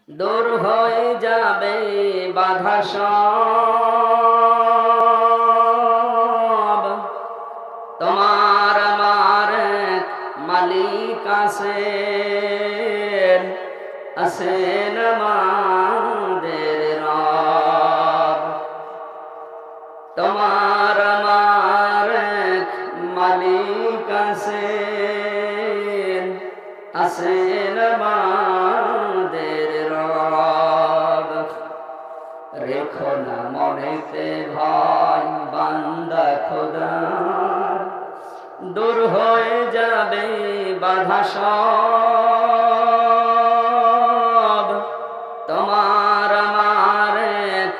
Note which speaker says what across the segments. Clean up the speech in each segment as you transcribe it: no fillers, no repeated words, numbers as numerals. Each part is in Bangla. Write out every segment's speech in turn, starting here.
Speaker 1: দূর হয়ে যাবে বাধা সব। তোমার আমার এক মালিক আছেন আমাদের রব। তোমার আমার এক মালিক আছেন আমাদের রব। রেখো না মনেতে ভয় বান্দা খোদার, দূর হয়ে যাবে বাধা সব। তোমার আমার এক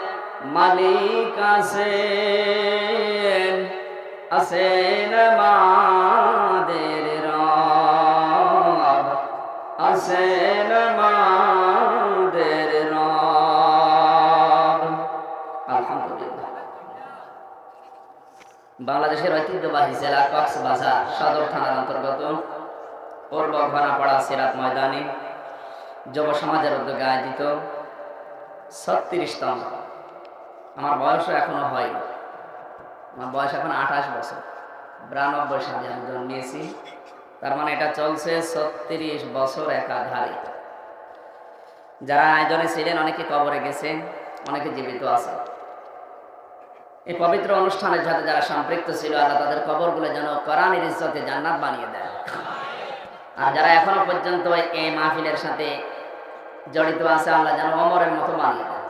Speaker 1: মালিক আছেন আমাদের রব, আছেন আমাদের রব। আলহামদুলিল্লাহ। বাংলাদেশের ঐতিহ্যবাহী জেলা কক্সবাজার সদর থানার অন্তর্গত পূর্ব ঘোনাপাড়া সিরাত ময়দানে যুব সমাজের উদ্যোগে আয়োজিত 36তম, আমার বয়সও এখনো হয়নি, আমার বয়স এখন 28 বছর, 92 সালে আমি জন্মিয়েছি। তার মানে এটা চলছে 36 বছর একাধারে। যারা আয়োজনে ছিলেন অনেকে কবরে গেছেন, অনেকে জীবিত আছে। এই পবিত্র অনুষ্ঠানের সাথে যারা সম্পৃক্ত ছিল, আল্লাহ তাদের কবরগুলো যেন কোরআনের ইজ্জতে জান্নাত বানিয়ে দেয়। আর যারা এখনো পর্যন্ত এই মাহফিলের সাথে জড়িত আছে, আল্লাহ যেন ওমরের মতো বানিয়ে দেয়।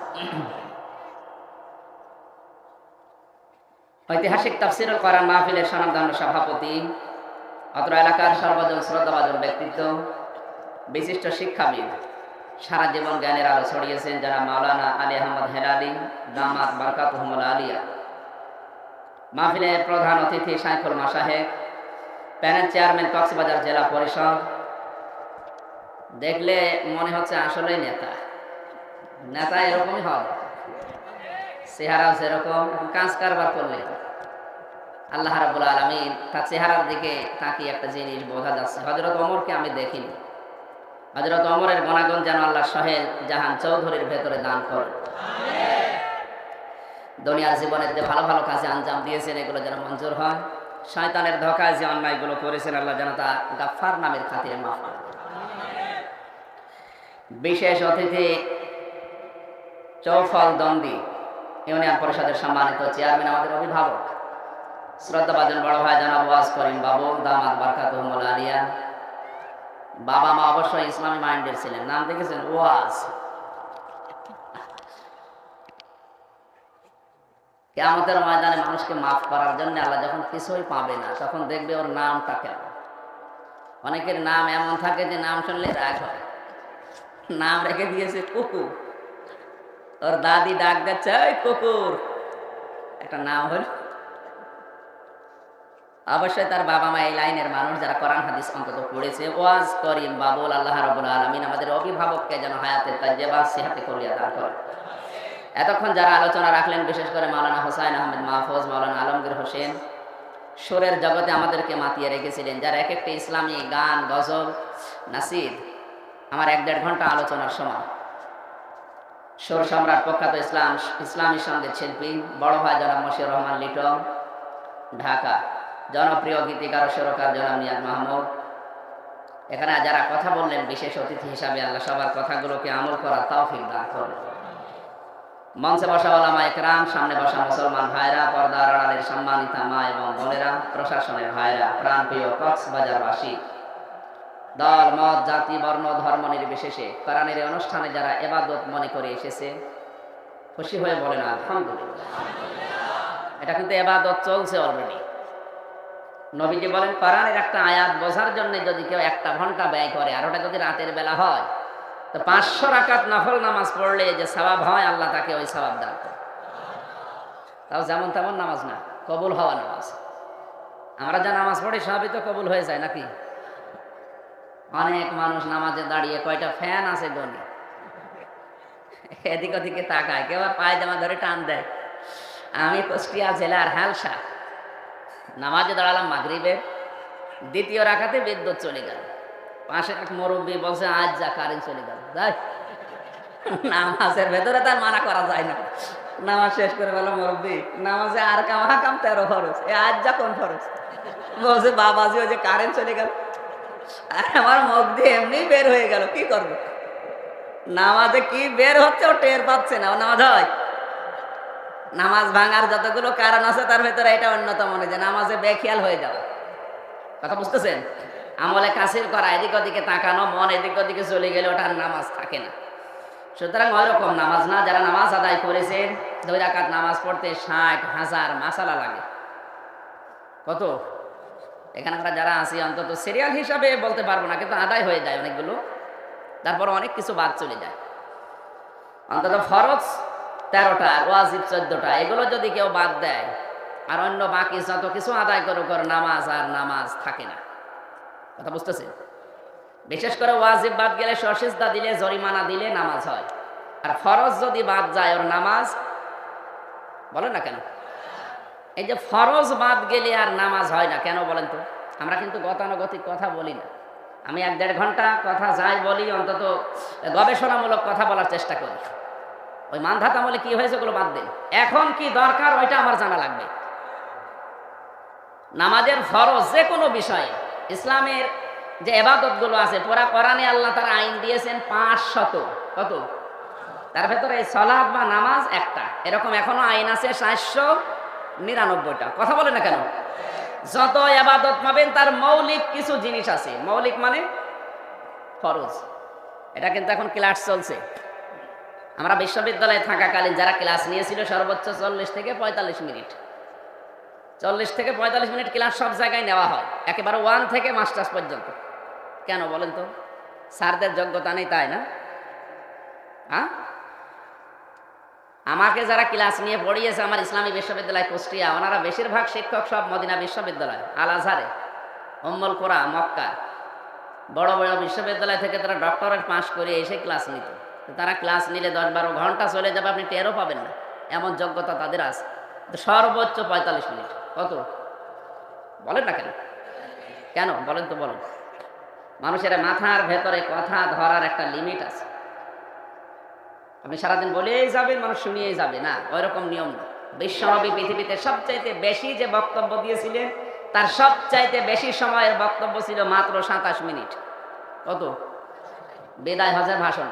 Speaker 1: ঐতিহাসিক তাফসীরুল কোরআন মাহফিলের স্বনামধন্য সভাপতি, অত্র এলাকার সর্বজন শ্রদ্ধাভাজন ব্যক্তিত্ব, বিশিষ্ট শিক্ষাবিদ, সারা জীবন জ্ঞানের আলো ছড়িয়েছেন যারা মাওলানা আলী আহমদ হেলালি দামাত বারকাতুহুমুল আলিয়া। মাহফিলের প্রধান অতিথি শাইখুল মাশায়েখ, প্যানেল চেয়ারম্যান কক্সবাজার জেলা পরিষদ। দেখলে মনে হচ্ছে আসলে নেতা এরকমই হবে, চেহারাও সেরকম, কাজ কারবার করলে আল্লাহ রাব্বুল আলামিন তার চেহারার দিকে তাকিয়ে একটা জিনিস বোঝা যাচ্ছে। হযরত ওমরকে আমি দেখিনি, হযরত ওমরের গুণাগুণ যেন আল্লাহ সোহেল জাহান চৌধুরীর ভেতরে দান করেন। দুনিয়ার জীবনের যে ভালো ভালো কাজে আঞ্জাম দিয়েছেন এগুলো যেন মঞ্জুর হয়। শয়তানের ধোঁকায় যে অন্যায়গুলো করেছেন আল্লাহ যেন তা গাফফার নামের খাতিরে মাফ করেন। বিশেষ অতিথি চৌফল দন্দি ইউনিয়ন পরিষদের সম্মানিত চেয়ারম্যান, আমাদের অভিভাবক, শ্রদ্ধাভাজন বড় ভাই জনাব ওয়াজ করিম বাবু দামাত বারকাতুহুমুল আলিয়া। বাবা মা অবশ্যই ইসলামী মাইন্ডের ছিলেন, নাম দেখেছেন ওয়াজ। কিয়ামতের ময়দানে মানুষকে মাফ করার জন্য আল্লাহ যখন কিছুই পাবে না তখন দেখবে ওর নামটা কেন। অনেকের নাম এমন থাকে যে নাম শুনলে রাগ হয়, নাম রেখে দিয়েছে কুকুর, ওর দাদি ডাক দিচ্ছে ওই কুকুর, একটা নাম হল। অবশ্যই তার বাবা মা এই লাইনের মানুষ যারা কোরআন হাদিস অন্তত পড়েছে। ওয়াজ করিম বাবুল, আল্লাহ রাব্বুল আলামিন আমাদের অভিভাবককে যেন হায়াতে তাইয়্যিবা সিহাতে কলিয়া দান করেন। এতক্ষণ যারা আলোচনা রাখলেন, বিশেষ করে মাওলানা হোসাইন আহমেদ মাহফুজ, মাওলানা আলমগীর হোসেন, সুরের জগতে আমাদেরকে মাতিয়ে রেখেছিলেন, যারা এক একটা ইসলামী গান, গজল, নাসিদ, আমার 1-1.5 ঘন্টা আলোচনার সময়। সুর সম্রাট প্রখ্যাত ইসলামী সঙ্গীত শিল্পী বড় ভাই জনাব মশিউর রহমান লিটন, ঢাকা। জনপ্রিয় গীতিকার ও সুরকার জনাব নিয়াজ মাহমুদ। এখানে যারা কথা বললেন বিশেষ অতিথি হিসাবে, আল্লাহ সবার কথাগুলোকে আমল করার তৌফিক দান করেন। মঞ্চে বসা ওলামা একরাম, সামনে বসা মুসলমান ভাইরা, পর্দার আড়ালের সম্মানিতা মা এবং বোনেরা, প্রশাসনের ভাইরা, প্রাণপ্রিয় কক্সবাজারবাসী, দল মত জাতি বর্ণ ধর্ম নির্বিশেষে কোরআনের এই অনুষ্ঠানে যারা ইবাদত মনে করে এসেছে, খুশি হয়ে বলেন আলহামদুলিল্লাহ। এটা কিন্তু ইবাদত চলছে অলরেডি। নবীজি বলেন কোরআনের একটা আয়াত বোঝার জন্য যদি কেউ 1 ঘন্টা ব্যয় করে, আর ওটা যদি রাতের বেলা হয়, তো 500 রাকাত নফল নামাজ পড়লে যে সওয়াব হয় আল্লাহ তাকে ওই সওয়াব দান করে। তাও যেমন তেমন নামাজ না, কবুল হওয়া নামাজ। আমরা যা নামাজ পড়ি সবই তো কবুল হয়ে যায় নাকি? অনেক মানুষ নামাজে দাঁড়িয়ে কয়টা ফ্যান আছে গনি, এদিক ওদিকে তাকায়, কেউ পায়জামা ধরে টান দেয়। আমি কুষ্টিয়া জেলার হালসা নামাজে দাঁড়ালাম মাগরিবের, দ্বিতীয় রাকাতে বিদ্যুৎ চলে গেল। পাশে এক মুরব্বী বলছে আজ যা কারেন্ট চলে গেল, নামাজের ভেতরে তার মানা করা যায় না। নামাজ শেষ করে বলো মুরব্বী নামাজে আর কাম হাকাম 13 ফরজ, এ আজ যা কোন ফরজ? বলছে বাবাজি ওই যে কারেন্ট চলে গেল, আর আমার মুখ দিয়ে এমনি বের হয়ে গেল, কি করবো? নামাজে কি বের হচ্ছে ও টের পাচ্ছে না, ও নামাজ হয়। নামাজ ভাঙার যতগুলো কারণ আছে তার ভেতরে এটা অন্যতম, যে নামাজে বেখেয়াল হয়ে যাওয়া। কথা বুঝতেছেন? আমলে কাসির করা, এদিক ওদিকে তাকানো, মন এদিক ওদিকে চলে গেলে ওটার নামাজ থাকে না। সুতরাং ওইরকম নামাজ না। যারা নামাজ আদায় করেছেন, 2 রাকাত নামাজ পড়তে 60,000 মাসালা লাগে। কত? এখানে আমরা যারা আছি অন্তত সিরিয়াল হিসাবে বলতে পারবো না, কিন্তু আদায় হয়ে যায় অনেকগুলো, তারপর অনেক কিছু বাদ চলে যায়। অন্তত ফরজ 13টা আর ওয়াজিব 14টা, এগুলো যদি কেউ বাদ দেয় আর অন্য বাকি যত কিছু আদায় করে নামাজ আর নামাজ থাকে না। কথা বুঝতেছেন? বিশেষ করে ওয়াজিব বাদ গেলে সশিজদা দিলে, জরিমানা দিলে নামাজ হয়। আর ফরজ যদি বাদ যায় ওর নামাজ, বলেন না কেন? এই যে ফরজ বাদ গেলে আর নামাজ হয় না কেন বলেন তো? আমরা কিন্তু গতানুগতিক কথা বলি না। আমি 1-1.5 ঘন্টা কথা যাই বলি, অন্তত গবেষণামূলক কথা বলার চেষ্টা করি। ওই মানধাত আমলে কি হয়েছে ওগুলো বাদ দেন, এখন কি দরকার ওইটা আমার জানা লাগবে। নামাজের ফরজ যে কোনো বিষয়ে, ইসলামের যে ইবাদতগুলো আছে, পুরা কোরআনে আল্লাহ তার আইন দিয়েছেন 500। কত? তার ভেতরে সালাত বা নামাজ একটা, এরকম এখনো আইন আছে 799টা। কথা বলে না কেন? যত ইবাদত পাবেন তার মৌলিক কিছু জিনিস আছে। মৌলিক মানে ফরজ। এটা কিন্তু এখন ক্লাস চলছে। আমরা বিশ্ববিদ্যালয়ে থাকাকালীন যারা ক্লাস নিয়েছিল সর্বোচ্চ 40 থেকে 45 মিনিট, 40 থেকে 45 মিনিট ক্লাস সব জায়গায় নেওয়া হয়, একেবারে 1 থেকে মাস্টার্স পর্যন্ত। কেন বলেন তো? স্যারদের যোগ্যতা নেই তাই না? হ্যাঁ, আমাকে যারা ক্লাস নিয়ে পড়িয়েছে আমার ইসলামী বিশ্ববিদ্যালয় কুষ্টিয়া, ওনারা বেশিরভাগ শিক্ষক সব মদিনা বিশ্ববিদ্যালয়, আল আজহারে, উম্মুল কোরা, মক্কা, বড় বড় বিশ্ববিদ্যালয় থেকে তারা ডক্টরেট পাস করে এসে ক্লাস নিত। তারা ক্লাস নিলে 10-12 ঘন্টা চলে যাবে, আপনি টেরও পাবেন না, এমন যোগ্যতা তাদের আছে। সর্বোচ্চ 45 মিনিট। কত? বলেন না কেন? কেন বলেন তো? বলেন। মানুষের মাথার ভেতরে কথা ধরার একটা লিমিট আছে। আপনি সারাদিন বলেই যাবেন, মানুষ শুনিয়েই যাবে না, ওই রকম নিয়ম না। বিশ্বনবী পৃথিবীতে সবচাইতে বেশি যে বক্তব্য দিয়েছিলেন, তার সবচাইতে বেশি সময়ের বক্তব্য ছিল মাত্র 27 মিনিট। কত? বিদায় হজের ভাষণ।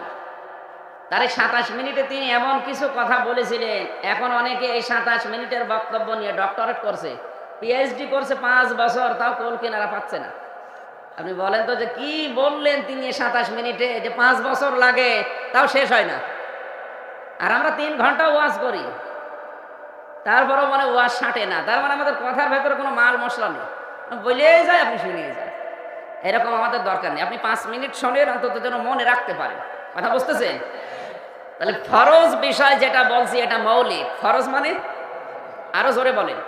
Speaker 1: তার এই 27 মিনিটে তিনি এমন কিছু কথা বলেছিলেন, এখন অনেকে এই 27 মিনিটের বক্তব্য নিয়ে ডক্টরেট করছে, পিএইচডি করছে 5 বছর, তাও কোল কিনারা পাচ্ছে না। আপনি বলেন তো যে কি বললেন তিনি 27 মিনিটে, যে 5 বছর লাগে তাও শেষ হয় না। আর আমরা 3 ঘন্টা ওয়াজ করি, তারপরও মানে ওয়াজ সাঁটে না। তার মানে আমাদের কথার ভেতরে কোনো মাল মশলা নেই, বলেই যায় আপনি শুনিয়ে যায়। এরকম আমাদের দরকার নেই। আপনি 5 মিনিট শোনেন, অন্তত যেন মনে রাখতে পারেন। কথা বুঝতেছেন? তাহলে ফরজ বিষয় যেটা বলছি এটা মৌলিক। ফরজ মানে আরো জোরে বলেন।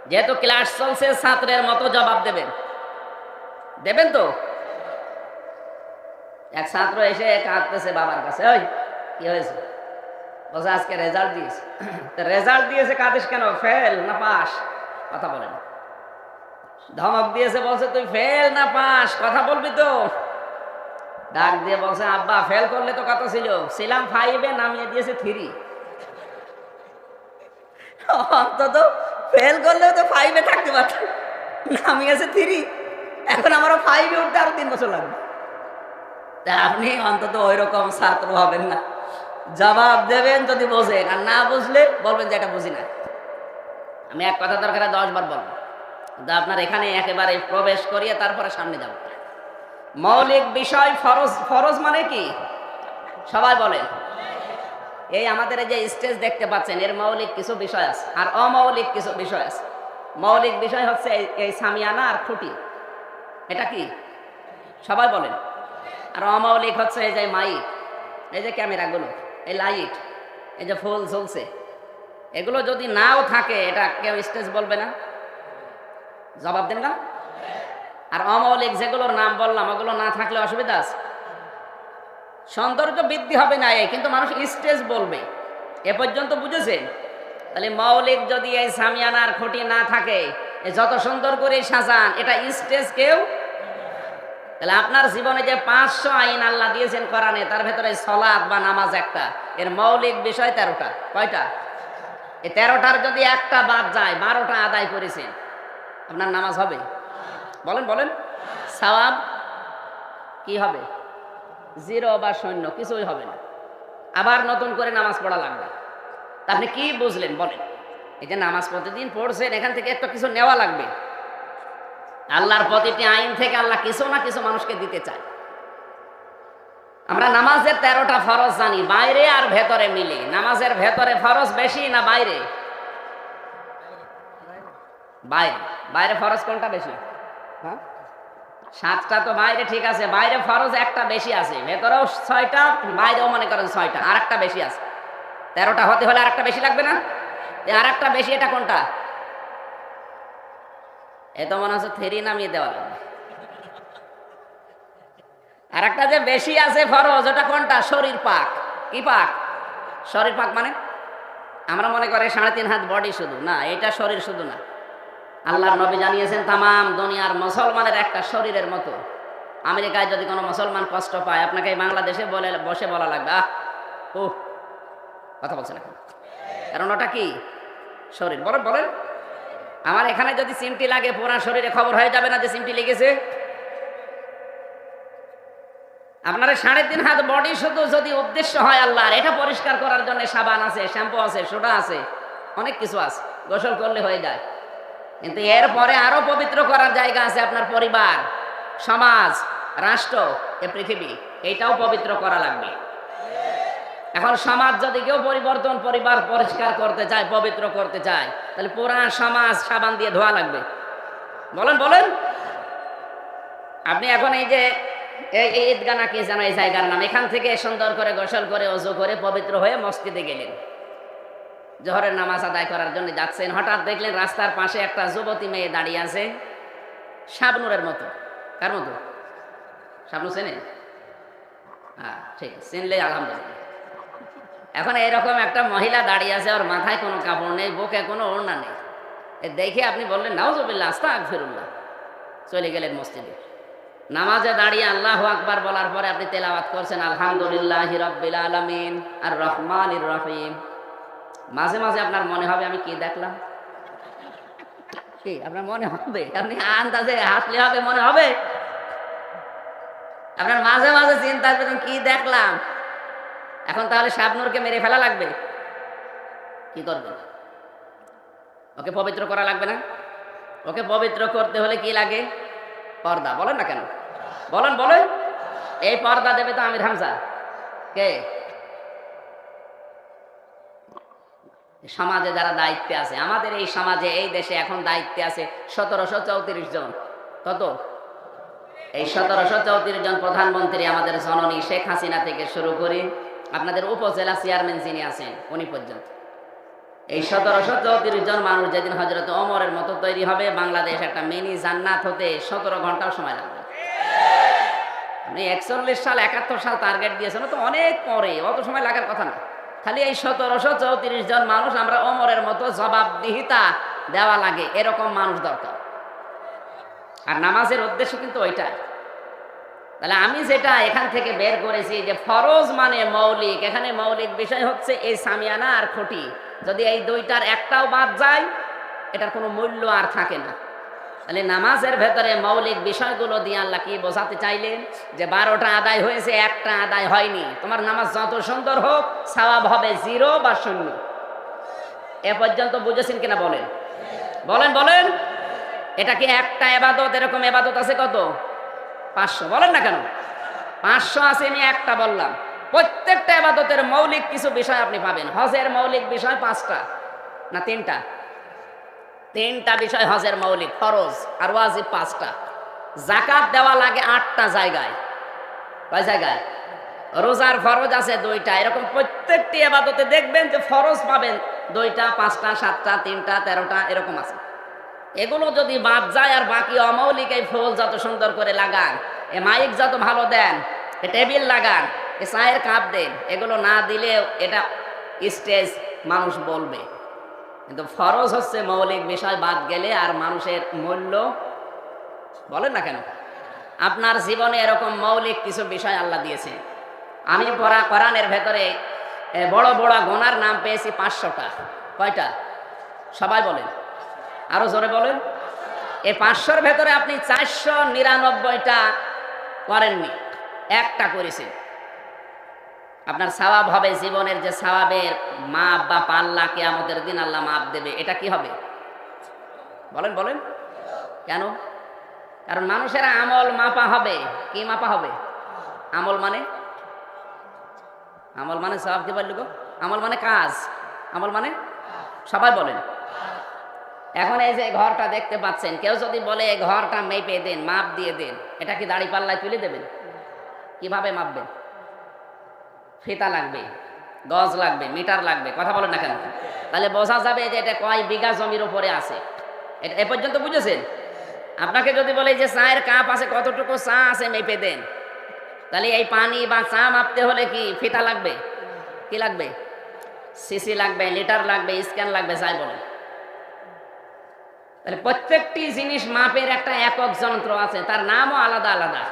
Speaker 1: যেহেতু ক্লাস চলছে, ছাত্রের মতো জবাব দেবেন। দেবেন তো? এক ছাত্র এসে কাঁদতেছে বাবার কাছে, ওই কি হয়েছে? বলছে আজকে রেজাল্ট দিয়েছে। রেজাল্ট দিয়েছে, কাঁদিস কেন? ফেল না পাস? কথা বলে না। ধমক দিয়েছে, বলছে তুই ফেল না পাস কথা বলবি তো। ডাক দিয়ে বলছে আব্বা ফেল করলে তো কত ছিল? ছিলাম 5-এ, নামিয়ে দিয়েছে 3। অন্তত ফেল করলেও তো 5-এ থাকতে পারত, নামিয়েছে 3। এখন আমারও 5-এ উঠতে আরো 3 বছর লাগবে। তা আপনি অন্তত ওই রকম ছাত্র হবেন না। জবাব দেবেন যদি বোঝেন, আর না বুঝলে বলবেন যে এটা বুঝি না। আমি এক কথা দরকার 10 বার বলবো, কিন্তু আপনার এখানে একেবারে প্রবেশ করিয়ে তারপরে সামনে যাব। মৌলিক বিষয় ফরজ। ফরজ মানে কি? সবাই বলেন। এই আমাদের এই যে স্টেজ দেখতে পাচ্ছেন, এর মৌলিক কিছু বিষয় আছে আর অমৌলিক কিছু বিষয় আছে। মৌলিক বিষয় হচ্ছে এই সামিয়ানা আর খুঁটি, এটা কি? সবাই বলেন। আর অমৌলিক হচ্ছে এই যে মাইক, এই যে ক্যামেরাগুলো, এই লাইট, এই যে ফুল ঝুলছে, এগুলো যদি নাও থাকে এটা কেউ স্টেজ বলবে না? জবাব দেন না? আর অমৌলিক যেগুলোর নাম বললাম ওগুলো না থাকলে অসুবিধা আছে? সৌন্দর্য বৃদ্ধি হবে না এই, কিন্তু মানুষ স্টেজ বলবে। এ পর্যন্ত বুঝেছেন? তাহলে মৌলিক যদি এই সামিয়ানার খুঁটি না থাকে, যত সুন্দর করে সাজান, এটা স্টেজ কেউ তাহলে আপনার জীবনে যে 500 আইন আল্লাহ দিয়েছেন কোরআনে, তার ভেতরে সালাত বা নামাজ একটা, এর মৌলিক বিষয় 13টা। কয়টা? এই 13টার যদি একটা বাদ যায়, 12টা আদায় করেছেন, আপনার নামাজ হবে? বলেন বলেন। সওয়াব কি হবে? 0 বা 0, কিছুই হবে না। আবার নতুন করে নামাজ পড়া লাগবে। তা আপনি কি বুঝলেন বলেন? এই যে নামাজ প্রতিদিন পড়ছেন, এখান থেকে একটা কিছু নেওয়া লাগবে। আল্লাহর প্রতিটি আইন থেকে আল্লাহ কিছু না কিছু মানুষকে দিতে চায়। আমরা নামাজের 13টা ফরজ জানি, বাইরে আর ভেতরে মিলে। নামাজের ভেতরে ফরজ বেশি না বাইরে? বাইরে। বাইরে ফরজ কোনটা বেশি? হ্যাঁ, 7টা তো বাইরে, ঠিক আছে। বাইরে ফরজ একটা বেশি আছে, ভেতরেও 6টা, বাইরেও মনে করেন 6টা, আর একটা বেশি আছে। 13টা হতে হলে আর একটা বেশি লাগবে না? আর একটা বেশি, এটা কোনটা? এত মনে হচ্ছে 3 নামিয়ে দেওয়া লাগবে। আর একটা যে বেশি আছে ফরজ, ওটা কোনটা? শরীর পাক। কি পাক? শরীর পাক মানে আমরা মনে করি 3.5 হাত বডি শুধু না, এটা শরীর শুধু না। আল্লাহর নবী জানিয়েছেন তামাম দুনিয়ার মুসলমানের একটা শরীরের মতো। আমেরিকায় যদি কোনো মুসলমান কষ্ট পায়, আপনাকে এই বাংলাদেশে বসে বলা লাগবে, ও কথা বলছে না, কারণ ওটা কি? শরীর। বলেন বলেন। আমার এখানে যদি চিমটি লাগে, পুরা শরীরে খবর হয়ে যাবে না যে চিমটি লেগেছে? আপনার 3.5 হাত বডি শুধু যদি উদ্দেশ্য হয় আল্লাহর, এটা পরিষ্কার করার জন্য সাবান আছে, শ্যাম্পু আছে, সোডা আছে, অনেক কিছু আছে, গোসল করলে হয়ে যায়। কিন্তু এরপরে আরো পবিত্র করার জায়গা আছে, আপনার পরিবার, সমাজ, রাষ্ট্র, এ পৃথিবী, এইটাও পবিত্র করা লাগবে। এখন সমাজ যদি কেউ পরিবর্তন, পরিবার পরিষ্কার করতে চায়, পবিত্র করতে চায়, তাহলে পুরা সমাজ সাবান দিয়ে ধোয়া লাগবে। বলেন বলেন। আপনি এখন এই যে এই ঈদগাহ নাকি যেন এই জায়গার নাম, এখান থেকে সুন্দর করে গোসল করে ওযু করে পবিত্র হয়ে মসজিদে গেলেন, জোহরের নামাজ আদায় করার জন্য যাচ্ছেন। হঠাৎ দেখলেন রাস্তার পাশে একটা যুবতী মেয়ে দাঁড়িয়ে আছে, শাবনূরের মতো। কার মতো? শাবনূর চেনেন? হ্যাঁ, ঠিক আছে, চিনলে আলহামদুলিল্লাহ। এখন এরকম একটা মহিলা দাঁড়িয়ে আছে, ওর মাথায় কোনো কাপড় নেই, বুকে কোনো ওড়না নেই। দেখে আপনি বললেন নাউজুবিল্লাহ, আস্তাগফিরুল্লাহ, চলে গেলেন মসজিদে। নামাজে দাঁড়িয়ে আল্লাহু আকবার বলার পরে আপনি তেলাওয়াত করছেন আলহামদুলিল্লাহি রাব্বিল আলামিন আর রহমানির রহিম। মাঝে মাঝে আপনার মনে হবে আমি কি দেখলাম? কি আপনার মনে হবে? আপনি আন্দাজে হাসলে হবে, মনে হবে? আপনার মাঝে মাঝে চিন্তা আসবে কি দেখলাম। এখন তাহলে শাবনূরকে মেরে ফেলা লাগবে, কি করবেন? ওকে পবিত্র করা লাগবে না? ওকে পবিত্র করতে হলে কি লাগে? পর্দা। বলেন না কেন? বলেন বলেন। এই পর্দা দেবে তো আমির হামজা। কে? সমাজে যারা দায়িত্বে আছে, আমাদের এই সমাজে, এই দেশে এখন দায়িত্বে আছে 1734 জন। কত? এই 1734 জন প্রধানমন্ত্রী, আমাদের জননী শেখ হাসিনা থেকে শুরু করে আপনাদের উপজেলা চেয়ারম্যান যিনি আছেন উনি পর্যন্ত, এই 1734 জন মানুষ যেদিন হযরত ওমরের মতো তৈরি হবে, বাংলাদেশ একটা মিনি জান্নাত হতে 17 ঘন্টাও সময় লাগবে। আপনি 41 সাল 71 সাল টার্গেট দিয়েছেন, তো অনেক পরে, অত সময় লাগার কথা না। খালি এই 1734 জন মানুষ আমরা ওমরের মতো জবাবদিহিতা দেওয়া লাগে, এরকম মানুষ দরকার। আর নামাজের উদ্দেশ্য কিন্তু ওইটাই। তাহলে আমি যেটা এখান থেকে বের করেছি যে ফরজ মানে মৌলিক, এখানে মৌলিক বিষয় হচ্ছে এই সামিয়ানা আর খুঁটি। যদি এই দুইটার একটাও বাদ যায়, এটার কোনো মূল্য আর থাকে না। তাহলে নামাজের ভেতরে মৌলিক বিষয়গুলো দিয়ে আল্লাহ কি বোঝাতে চাইলেন? যে 12টা আদায় হয়েছে, একটা আদায় হয়নি, তোমার নামাজ যত সুন্দর হোক, সওয়াব হবে 0 বা 0। এ পর্যন্ত বুঝেছেন কিনা বলেন? বলেন বলেন। এটা কি একটা ইবাদত? এরকম ইবাদত আছে কত? 500। বলেন না কেন? 500 আছে, আমি একটা বললাম। প্রত্যেকটা ইবাদতের মৌলিক কিছু বিষয় আপনি পাবেন। হজের মৌলিক বিষয় 5টা না 3টা? 3টা বিষয় হজের মৌলিক, ফরজ আর ওয়াজিব 5টা। যাকাত দেওয়া লাগে 8টা জায়গায়। কয় জায়গায়? রোজার ফরজ আছে 2টা। এরকম প্রত্যেকটি ইবাদতে দেখবেন যে ফরজ পাবেন 2টা, 5টা, 7টা, 3টা, 13টা, এরকম আছে। এগুলো যদি বাদ যায় আর বাকি অমৌলিক, এই ফুল যত সুন্দর করে লাগান, এ মাইক যত ভালো দেন, এ টেবিল লাগান, এ চায়ের কাপ দেন, এগুলো না দিলে এটা স্টেজ মানুষ বলবে। কিন্তু ফরজ হচ্ছে মৌলিক বিষয় বাদ গেলে আর মানুষের মূল্য, বলেন না কেন? আপনার জীবনে এরকম মৌলিক কিছু বিষয় আল্লাহ দিয়েছে। আমি পড়া কোরআনের ভেতরে বড় বড় গোনার নাম পেয়েছি 500টা। কয়টা? সবাই বলেন, আরো জোরে বলেন। এই 500-র ভেতরে আপনি 499টা করেননি, একটা করেছেন। আপনার সওয়াব হবে, জীবনের যে সওয়াবের মাপ বা পাল্লা কিয়ামতের দিন আল্লাহ মাপ দেবে। এটা কি হবে? বলেন বলেন। কেন? কারণ মানুষের আমল মাপা হবে। কি মাপা হবে? আমল মানে সওয়াব। কি বলল গো? আমল মানে কাজ। আমল মানে সবাই বলেন। এখন এই যে ঘরটা দেখতে পাচ্ছেন, কেউ যদি বলে এই ঘরটা মেপে দেন, মাপ দিয়ে দেন, এটা কি দাড়ি পাল্লায় তুলে দেবেন? কিভাবে মাপবেন? ফিতা লাগবে, গজ লাগবে, মিটার লাগবে। কথা বলেন না কেন? তাহলে বোঝা যাবে যে এটা কয় বিঘা জমির উপরে আছে। এটা এ পর্যন্ত বুঝেছেন? আপনাকে যদি বলে যে চায়ের কাপ আছে, কতটুকু চা আছে মেপে দেন, তাহলে এই পানি বা চা মাপতে হলে কি ফিতা লাগবে? কি লাগবে? সিসি লাগবে, লিটার লাগবে, স্ক্যান লাগবে, যাই বলেন। তাহলে প্রত্যেকটি জিনিস মাপের একটা একক যন্ত্র আছে, তার নামও আলাদা আলাদা।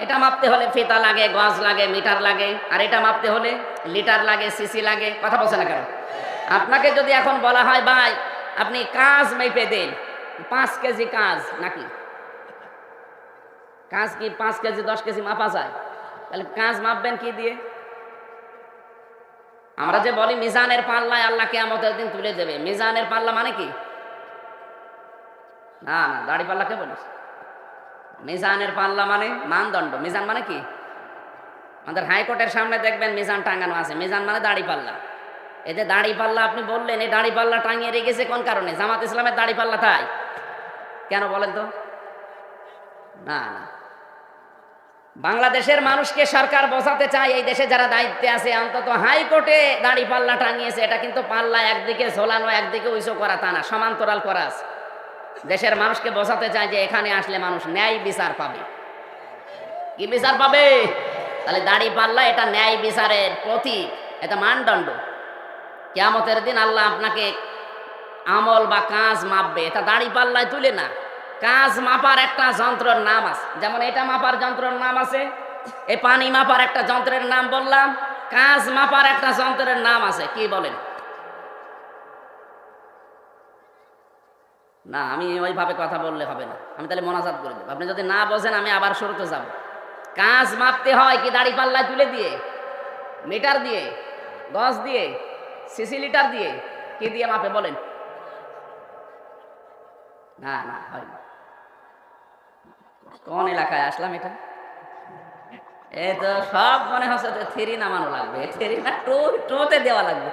Speaker 1: এটা মাপতে হলে ফিতা লাগে, গজ লাগে, মিটার লাগে, আর এটা মাপতে হলে লিটার লাগে, সিসি লাগে। কথা বলছে না কেন? আপনাকে যদি এখন বলা হয় ভাই আপনি কাজ মেপে দেন, 5 কেজি কাজ, নাকি কাজ কি 5 কেজি 10 কেজি মাপা যায়? তাহলে কাজ মাপবেন কি দিয়ে? আমরা যে বলি মিজানের পাল্লায় আল্লাহ কিয়ামতের দিন তুলে দেবে, মিজানের পাল্লা মানে কি? না না, দাড়ি পাল্লা কে বলিস? মিজানের পাল্লা মানে মানদণ্ড। মিজান মানে কি? আমাদের হাইকোর্টের সামনে দেখবেন মিজান টাঙানো আছে। মিজান মানে দাড়ি পাল্লা। এই যে দাড়ি পাল্লা আপনি বললেন, এই দাড়ি পাল্লা টাঙিয়ে রেখেছে কোন কারণে? জামাত ইসলামের দাড়ি পাল্লা তাই? কেন বলেন তো? না না, বাংলাদেশের মানুষকে সরকার বোঝাতে চায় এই দেশে যারা দায়িত্বে আছে, অন্তত হাইকোর্টে দাড়ি পাল্লা টাঙিয়েছে, এটা কিন্তু পাল্লা একদিকে ঝোলানো একদিকে উঁচু করা তা না, সমান্তরাল করা আছে। দেশের মানুষকে বোঝাতে চায় যে এখানে আসলে মানুষ ন্যায় বিচার পাবে। কি বিচার পাবে? তাহলে দাড়ি পাল্লা এটা ন্যায় বিচারের প্রতীক, এটা মানদণ্ড। কিয়ামতের দিন আল্লাহ আপনাকে আমল বা কাজ মাপবে, এটা দাড়ি পাল্লায় তুলে না। কাজ মাপার একটা যন্ত্রের নাম আছে, যেমন এটা মাপার যন্ত্রের নাম আছে, এই পানি মাপার একটা যন্ত্রের নাম বললাম, কাজ মাপার একটা যন্ত্রের নাম আছে। কি বলেন? না, আমি ওইভাবে কথা বললে হবে না, আমি তাহলে মোনাজাত করে দেবো। আপনি যদি না বোঝেন আমি আবার শুরুতে যাব। কাজ মাপতে হয় কি দাড়ি পাল্লায় তুলে দিয়ে, মিটার দিয়ে, গজ দিয়ে, সিসি লিটার দিয়ে? কি দিয়ে মাপে বলেন? না না, হয় না। কোন এলাকায় আসলাম এটা? এই তো সব মনে হচ্ছে যে 3 নামানো লাগবে, 3 না 2 দেওয়া লাগবে।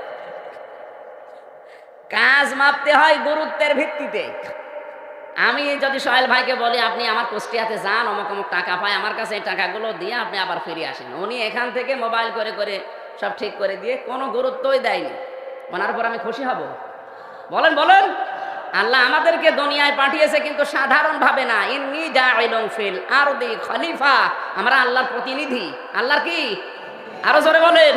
Speaker 1: কাজ মাপতে হয় গুরুত্বের ভিত্তিতে। আমি যদি সোহেল ভাইকে বলি আপনি আমার কুষ্টিয়াতে যান, অমুক অমুক টাকা পায়, আমার কাছে এই টাকাগুলো দিয়ে আপনি আবার ফিরে আসেন, উনি এখান থেকে মোবাইল করে করে সব ঠিক করে দিয়ে কোনো গুরুত্বই দেয়নি, ওনার উপর আমি খুশি হব? বলেন বলেন। আল্লাহ আমাদেরকে দুনিয়ায় পাঠিয়েছে কিন্তু সাধারণ ভাবে না। ইন্নী জাইলুন ফিল আরদি খলিফা, আমরা আল্লাহর প্রতিনিধি। আল্লাহর কি? আরো জোরে বলেন।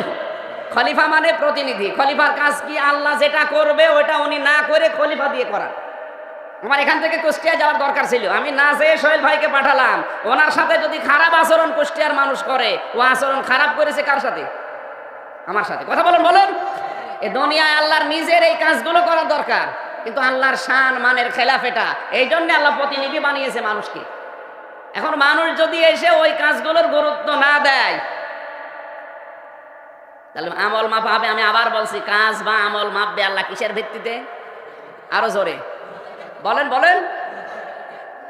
Speaker 1: খলিফা মানে প্রতিনিধি। খলিফার কাজ কি? আল্লাহ যেটা করবে ওটা উনি না করে খলিফা দিয়ে করা। আমার এখান থেকে কুষ্টিয়া যাওয়ার দরকার ছিল, আমি না যেয়ে সোহেল ভাইকে পাঠালাম। ওনার সাথে যদি খারাপ আচরণ কুষ্টিয়ার মানুষ করে, ও আচরণ খারাপ করেছে কার সাথে? আমার সাথে। কথা বলেন বলেন। এ দুনিয়ায় আল্লাহর নিজের এই কাজগুলো করা দরকার, কিন্তু আল্লাহর শান মানের খেলাফ এটা। এই জন্য আল্লাহ প্রতিনিধি বানিয়েছে মানুষকে। এখন মানুষ যদি এসে ওই কাজগুলোর গুরুত্ব না দেয়, তাহলে আমল মাপা হবে। আমি আবার বলছি, কাজ বা আমল মাপবে আল্লাহ কিসের ভিত্তিতে? আরো জোরে বলেন বলেন।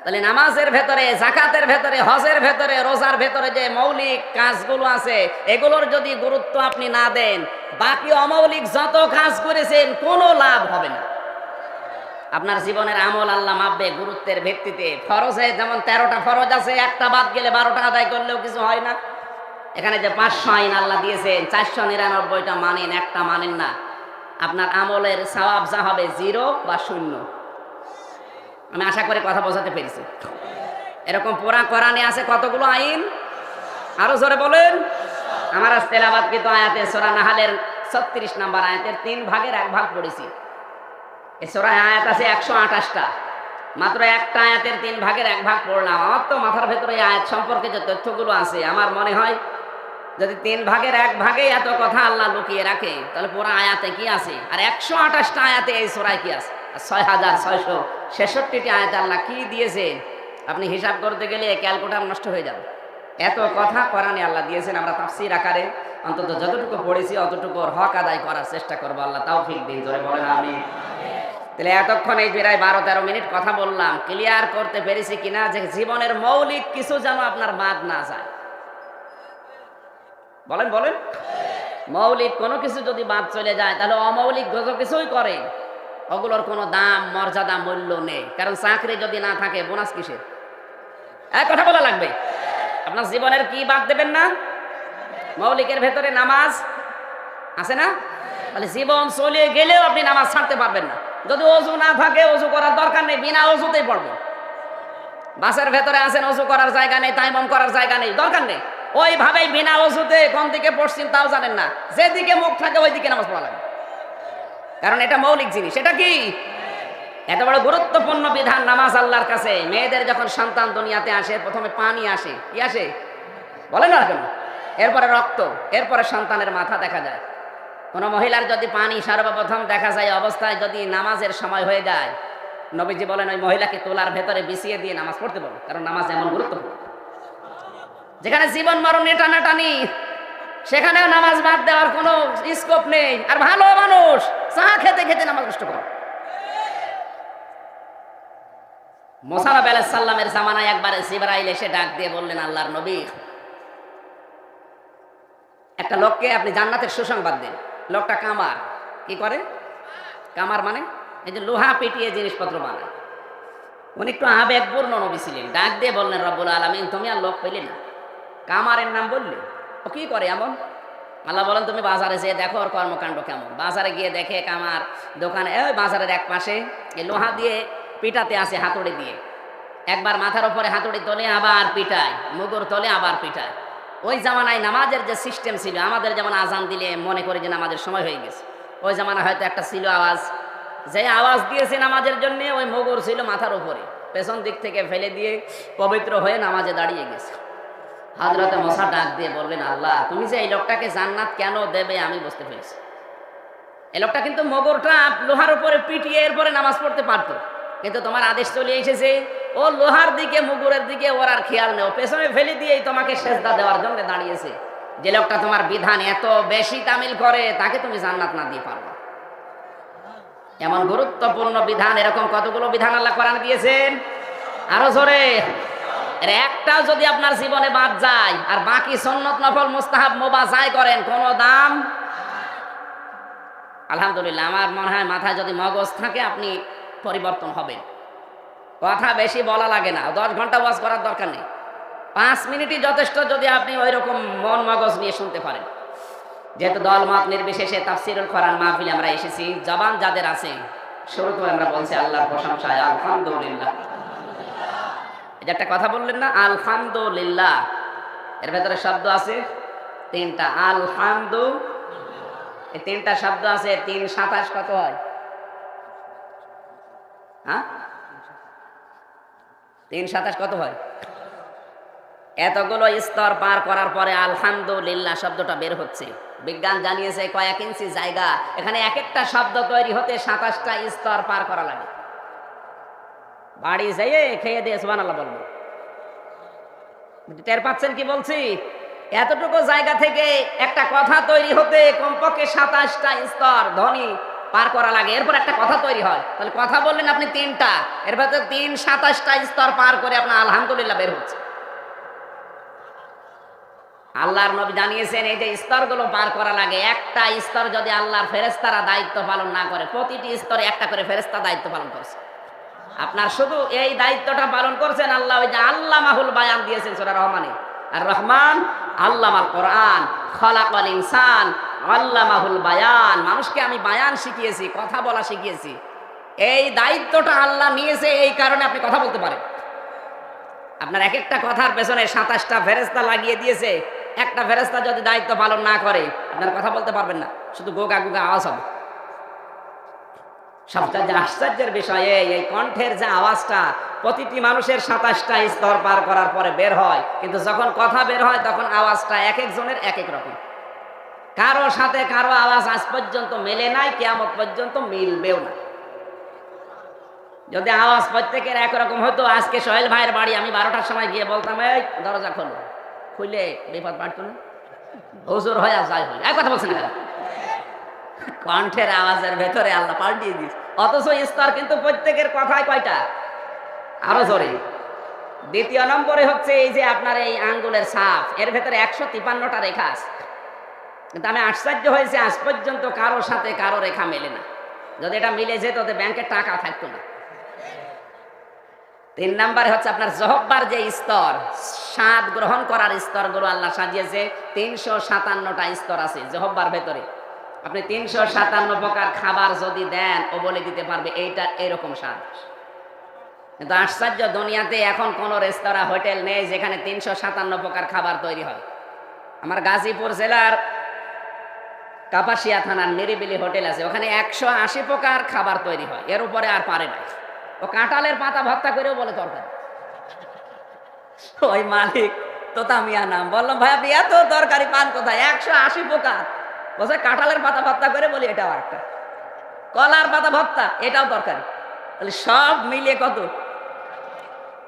Speaker 1: তাহলে নামাজের ভেতরে, যাকাতের ভেতরে, হজের ভেতরে, রোজার ভেতরে যে মৌলিক কাজগুলো আছে, এগুলোর যদি গুরুত্ব আপনি না দেন, বাকি অমৌলিক যত কাজ করেছেন কোনো লাভ হবে না। আপনার জীবনের আমল আল্লাহ মাপবে গুরুত্বের ভিত্তিতে। ফরজে যেমন 13টা ফরজ আছে, একটা বাদ গেলে 12টা আদায় করলেও কিছু হয় না। এখানে যে 500 আইন আল্লাহ দিয়েছেন, 499টা মানেন, একটা মানেন না, আপনার আমলের সওয়াব যা হবে 0 বা 0। আমি আশা করি কথা বোঝাতে পেরেছি। এরকম পুরা কোরআনে আছে কতগুলো আইন? আরো জোরে বলেন। আমার আজ তেলাওয়াতকৃত আয়াতে সূরা নাহলের 36 নম্বর আয়াতের 3 ভাগের 1 ভাগ পড়েছি। এই সূরায় আয়াত আছে 128টা। মাত্র একটা আয়াতের 3 ভাগের 1 ভাগ পড়লাম। আমার তো মাথার ভেতরে এই আয়াত সম্পর্কে যে তথ্যগুলো আছে, আমার মনে হয় যদি 3 ভাগের 1 ভাগে এত কথা আল্লাহ লুকিয়ে রাখে, তাহলে পুরো আয়াতে কি আছে? আর 128টা আয়াতে এই সূরায় কি আছে? 6666টি আয়াতে আল্লাহ কি দিয়েছে? আপনি হিসাব করতে গেলে ক্যালকুলেটর নষ্ট হয়ে যাবে। এত কথা কোরআনে আল্লাহ দিয়েছেন। আমরা তাফসীর আকারে অন্তত যতটুকু পড়েছি অতটুকুর হক আদায় করার চেষ্টা করবো। আল্লাহ তৌফিক দিন, জোরে বলেন আমিন। তাহলে এতক্ষণ এই প্রায় 12-13 মিনিট কথা বললাম, ক্লিয়ার করতে পেরেছি কিনা যে জীবনের মৌলিক কিছু যেন আপনার বাদ না যায়? বলেন বলেন। মৌলিক কোনো কিছু যদি বাদ চলে যায়, তাহলে অমৌলিক যত কিছুই করে ওগুলোর কোনো দাম, মর্যাদা, মূল্য নেই। কারণ চাকরি যদি না থাকে, বোনাস কিসের? এক কথা বলা লাগবে। আপনার জীবনের কি বাদ দেবেন না? মৌলিকের ভেতরে নামাজ আছে না? তাহলে জীবন চলে গেলেও আপনি নামাজ ছাড়তে পারবেন না। যদি ওযু না থাকে, ওযু করার দরকার নেই, বিনা ওযুতেই পড়বেন। বাসের ভেতরে আছেন, ওযু করার জায়গা নেই, তায়াম্মুম করার জায়গা নেই, দরকার নেই, ওইভাবেই বিনা ওযুতে কোন দিকে পড়ছেন তাও জানেন না, যেদিকে মুখ থাকে ওই দিকে নামাজ পড়া লাগে। কারণ এটা মৌলিক জিনিস। এটা কি? এত বড় গুরুত্বপূর্ণ বিধান নামাজ আল্লাহর কাছে। মেয়েদের যখন সন্তান দুনিয়াতে আসে, প্রথমে পানি আসে। কি আসে? বলেন না কেন? এরপরে রক্ত, এরপরে সন্তানের মাথা দেখা যায়। কোন মহিলার যদি পানি সর্বপ্রথম দেখা যায় অবস্থায় যদি নামাজের সময় হয়ে যায়, নবীজি বলেন ওই মহিলাকে তোলার ভেতরে বিছিয়ে দিয়ে নামাজ পড়তে বলেন। কারণ নামাজ এমন গুরুত্বপূর্ণ, যেখানে জীবন মরণ টানাটানি, সেখানেও নামাজ বাদ দেওয়ার কোনো স্কোপ নেই। আর ভালো মানুষ চা খেতে খেতে নামাজ নষ্ট করে। মুসা আলাইহিস সালামের জামানায় একবার জিবরাইল এসে ডাক দিয়ে বললেন, আল্লাহর নবী, একটা লোককে আপনি জান্নাতের সুসংবাদ দেন। লোকটা কামার। কি করে? কামার মানে এই যে লোহা পিটিয়ে জিনিসপত্র বানায়। উনি একটু আবেগপূর্ণ নবী ছিলেন। ডাক দিয়ে বললেন, রব্বুল আলামিন, তুমি আর লোক পেলে না, কামারের নাম বললে, ও কি করে এমন? আল্লাহ বলেন, তুমি বাজারে যেয়ে দেখো ওর কর্মকাণ্ড কেমন। বাজারে গিয়ে দেখে কামার দোকানে, ওই বাজারের এক পাশে এই লোহা দিয়ে পিটাতে আসে হাতুড়ি দিয়ে। একবার মাথার উপরে হাতুড়ি তোলে, আবার পিটায়, মুগুর তোলে, আবার পিটায়। ওই জামানায় নামাজের যে সিস্টেম ছিল, আমাদের যেমন আজান দিলে মনে করে যে নামাজের সময় হয়ে গেছে, ওই জামানা হয়তো একটা ছিল আওয়াজ, যে আওয়াজ দিয়েছে নামাজের জন্য, ওই মুগুর ছিল মাথার উপরে, পেছন দিক থেকে ফেলে দিয়ে পবিত্র হয়ে নামাজে দাঁড়িয়ে গেছে। হযরত মুসা ডাক দিয়ে বললেন, আল্লাহ, তুমি যে এই লোকটাকে জান্নাত কেন দেবে আমি বুঝতে পেরেছি। এই লোকটা কিন্তু মুগুরটা লোহার উপরে পিটিয়ে এরপরে নামাজ পড়তে পারতো, কিন্তু তোমার আদেশ চলে এসেছে ও লোহার দিকে, মুগুরের দিকে ওর আর খেয়াল নেই, পেছনে ফেলে দিয়েই তোমাকে সেজদা দেওয়ার জন্য দাঁড়িয়েছে। যে লোকটা তোমার বিধান এত বেশি তামিল করে, তাকে তুমি জান্নাত না দিয়ে পারবে। এমন গুরুত্বপূর্ণ বিধান, এরকম কতগুলো বিধান আল্লাহ কোরআনে দিয়েছেন। আরো জোরে। এর একটাও যদি আপনার জীবনে বাদ যায়, আর বাকি সুন্নত, নফল, মুস্তাহাব, মুবাহ যাই করেন, কোনো দাম। আলহামদুলিল্লাহ, আমার মনে হয় মাথায় যদি মগজ থাকে আপনি পরিবর্তন হবেন। কথা বেশি বলা লাগে না, 10 ঘন্টা ওয়াজ করার দরকার নেই, 5 মিনিটই যথেষ্ট যদি আপনি ওই রকম মন মগজ নিয়ে শুনতে পারেন। যেহেতু দলমত নির্বিশেষে তাফসীরুল কোরআন মাহফিলে আমরা এসেছি, জবান যাদের আছে শুরুতে আমরা বলছি আল্লাহর প্রশংসায় আলহামদুলিল্লাহ। এই যে একটা কথা বললেন না, আলহামদুলিল্লাহ, এর ভেতরে শব্দ আছে 3টা। আলহামদু, এই 3টা শব্দ আছে। 3 27 কত হয়? হ্যাঁ, 3 27 কত হয়? এতগুলো স্তর পার করার পরে আলহামদুলিল্লাহ শব্দটা বের হচ্ছে। বিজ্ঞান জানিয়েছে কয়েক ইঞ্চি জায়গা, এখানে এক একটা শব্দ তৈরি হতে 27টা স্তর পার করা লাগে। বাড়ি যেয়ে খেয়ে দিয়ে সুবহানাল্লাহ বলবো। টের পাচ্ছেন কি বলছি? এতটুকু জায়গা থেকে একটা কথা তৈরি হতে কমপক্ষে 27টা স্তর ধ্বনি পার করা লাগে, এরপর একটা কথা তৈরি হয়। তাহলে কথা বললেন আপনি 3টা, এর ভেতরে 3 27টা স্তর পার করে আপনার আলহামদুলিল্লাহ বের হচ্ছে। আল্লাহর নবী জানিয়েছেন এই যে স্তরগুলো পার করা লাগে, একটা স্তর যদি আল্লাহর ফেরেশতারা দায়িত্ব পালন না করে, প্রতিটি স্তরে একটা করে ফেরেশতা দায়িত্ব পালন করছে। আপনার শুধু এই দায়িত্বটা পালন করছেন আল্লাহ, ওই যে আল্লামাহুল বায়ান দিয়েছেন সূরা রহমানে, আর রহমান আল্লামাল কোরআন, খলাকাল ইনসান আল্লামাহুল বায়ান। মানুষকে আমি বায়ান শিখিয়েছি, কথা বলা শিখিয়েছি। এই দায়িত্বটা আল্লাহ নিয়েছে, এই কারণে আপনি কথা বলতে পারেন। আপনার এক একটা কথার পেছনে 27টা ফেরেশতা লাগিয়ে দিয়েছে। একটা ফেরেশতা যদি দায়িত্ব পালন না করে, আপনার কথা বলতে পারবেন না, শুধু গোগা গোগা আওয়াজ হবে। সবচেয়ে আশ্চর্যের বিষয়ে এই কণ্ঠের যে আওয়াজটা প্রতিটি মানুষের 27টা স্তর পার করার পরে বের হয়, কিন্তু যখন কথা বের হয় তখন আওয়াজটা এক একজনের এক এক রকম। কারো সাথে কারো আওয়াজ আজ পর্যন্ত মেলে নাই, কিয়ামত পর্যন্ত মিলবেও না। যদি আওয়াজ প্রত্যেকের একরকম হতো, আজকে সোহেল ভাইয়ের বাড়ি আমি 12টার সময় গিয়ে বলতাম এই দরজা খোলো, খুলে বিপদ বাড়তো না? হুজুর হয় আর যাই হয়, এক কথা বলছেন না। কণ্ঠের আওয়াজের ভেতরে আল্লাহ পাল্টিয়ে দিস, অথচ স্তর কিন্তু প্রত্যেকের কথায় কয়টা? আরো জোরে। দ্বিতীয় নম্বরে হচ্ছে এই যে আপনার এই আঙ্গুলের ছাপ, এর ভেতরে 153টা রেখা আছে, কিন্তু আমি আশ্চর্য হয়েছে আজ পর্যন্ত কারো সাথে কারো রেখা মেলে না। যদি এটা মিলে যেত তো ব্যাংকে টাকা থাকতো না। 3 নম্বরে হচ্ছে আপনার জহব্বার যে স্তর, স্বাদ গ্রহণ করার স্তরগুলো আল্লাহ সাজিয়েছে। 357টা স্তর আছে জহব্বার ভেতরে। আপনি 357 প্রকার খাবার যদি দেন, ও বলে দিতে পারবে এইটা এরকম স্বাদ। কিন্তু আশ্চর্য, দুনিয়াতে এখন কোন রেস্তোরাঁ হোটেল নেই যেখানে 357 প্রকার খাবার তৈরি হয়। আমার গাজীপুর জেলার কাপাসিয়া থানার নিরিবিলি হোটেল আছে, ওখানে 180 প্রকার খাবার তৈরি হয়, এর উপরে আর পারে না। ও কাঁঠালের পাতা ভর্তা করেও বলে তরকারি। ওই মালিক তোতা মিয়া নাম, বললাম ভাই আপনি এত তরকারি পান কোথায়? 180 প্রকার। বলছে কাঁঠালের পাতা ভর্তা করে, বলি এটাও একটা। কলার পাতা ভর্তা, এটাও তরকারি। তাহলে সব মিলিয়ে কত?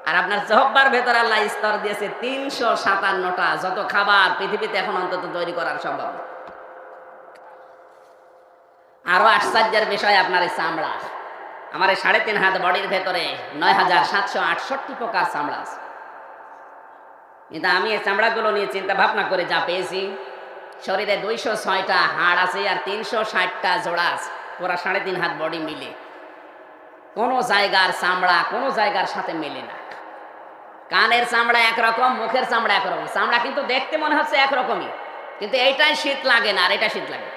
Speaker 1: আর আপনার জহব্বার ভেতর আল্লাহ স্তর দিয়েছে 357টা। যত খাবার পৃথিবীতে এখন অন্তত তৈরি করার সম্ভব না। আরো আশ্চর্যের বিষয় আপনার এই চামড়া। আমার এই 3.5 হাত বডির ভেতরে 9768 প্রকার চামড়া আছে। কিন্তু আমি এই চামড়াগুলো নিয়ে চিন্তা ভাবনা করে যা পেয়েছি, শরীরে 206টা হাড় আছে আর 360টা জোড়া আছে, পুরা 3.5 হাত বডি মিলে। কোন জায়গার চামড়া কোন জায়গার সাথে মেলে না। কানের চামড়া একরকম, মুখের চামড়া একরকম। চামড়া কিন্তু দেখতে মনে হচ্ছে একরকমই, কিন্তু এইটাই শীত লাগে না আর এটা শীত লাগে।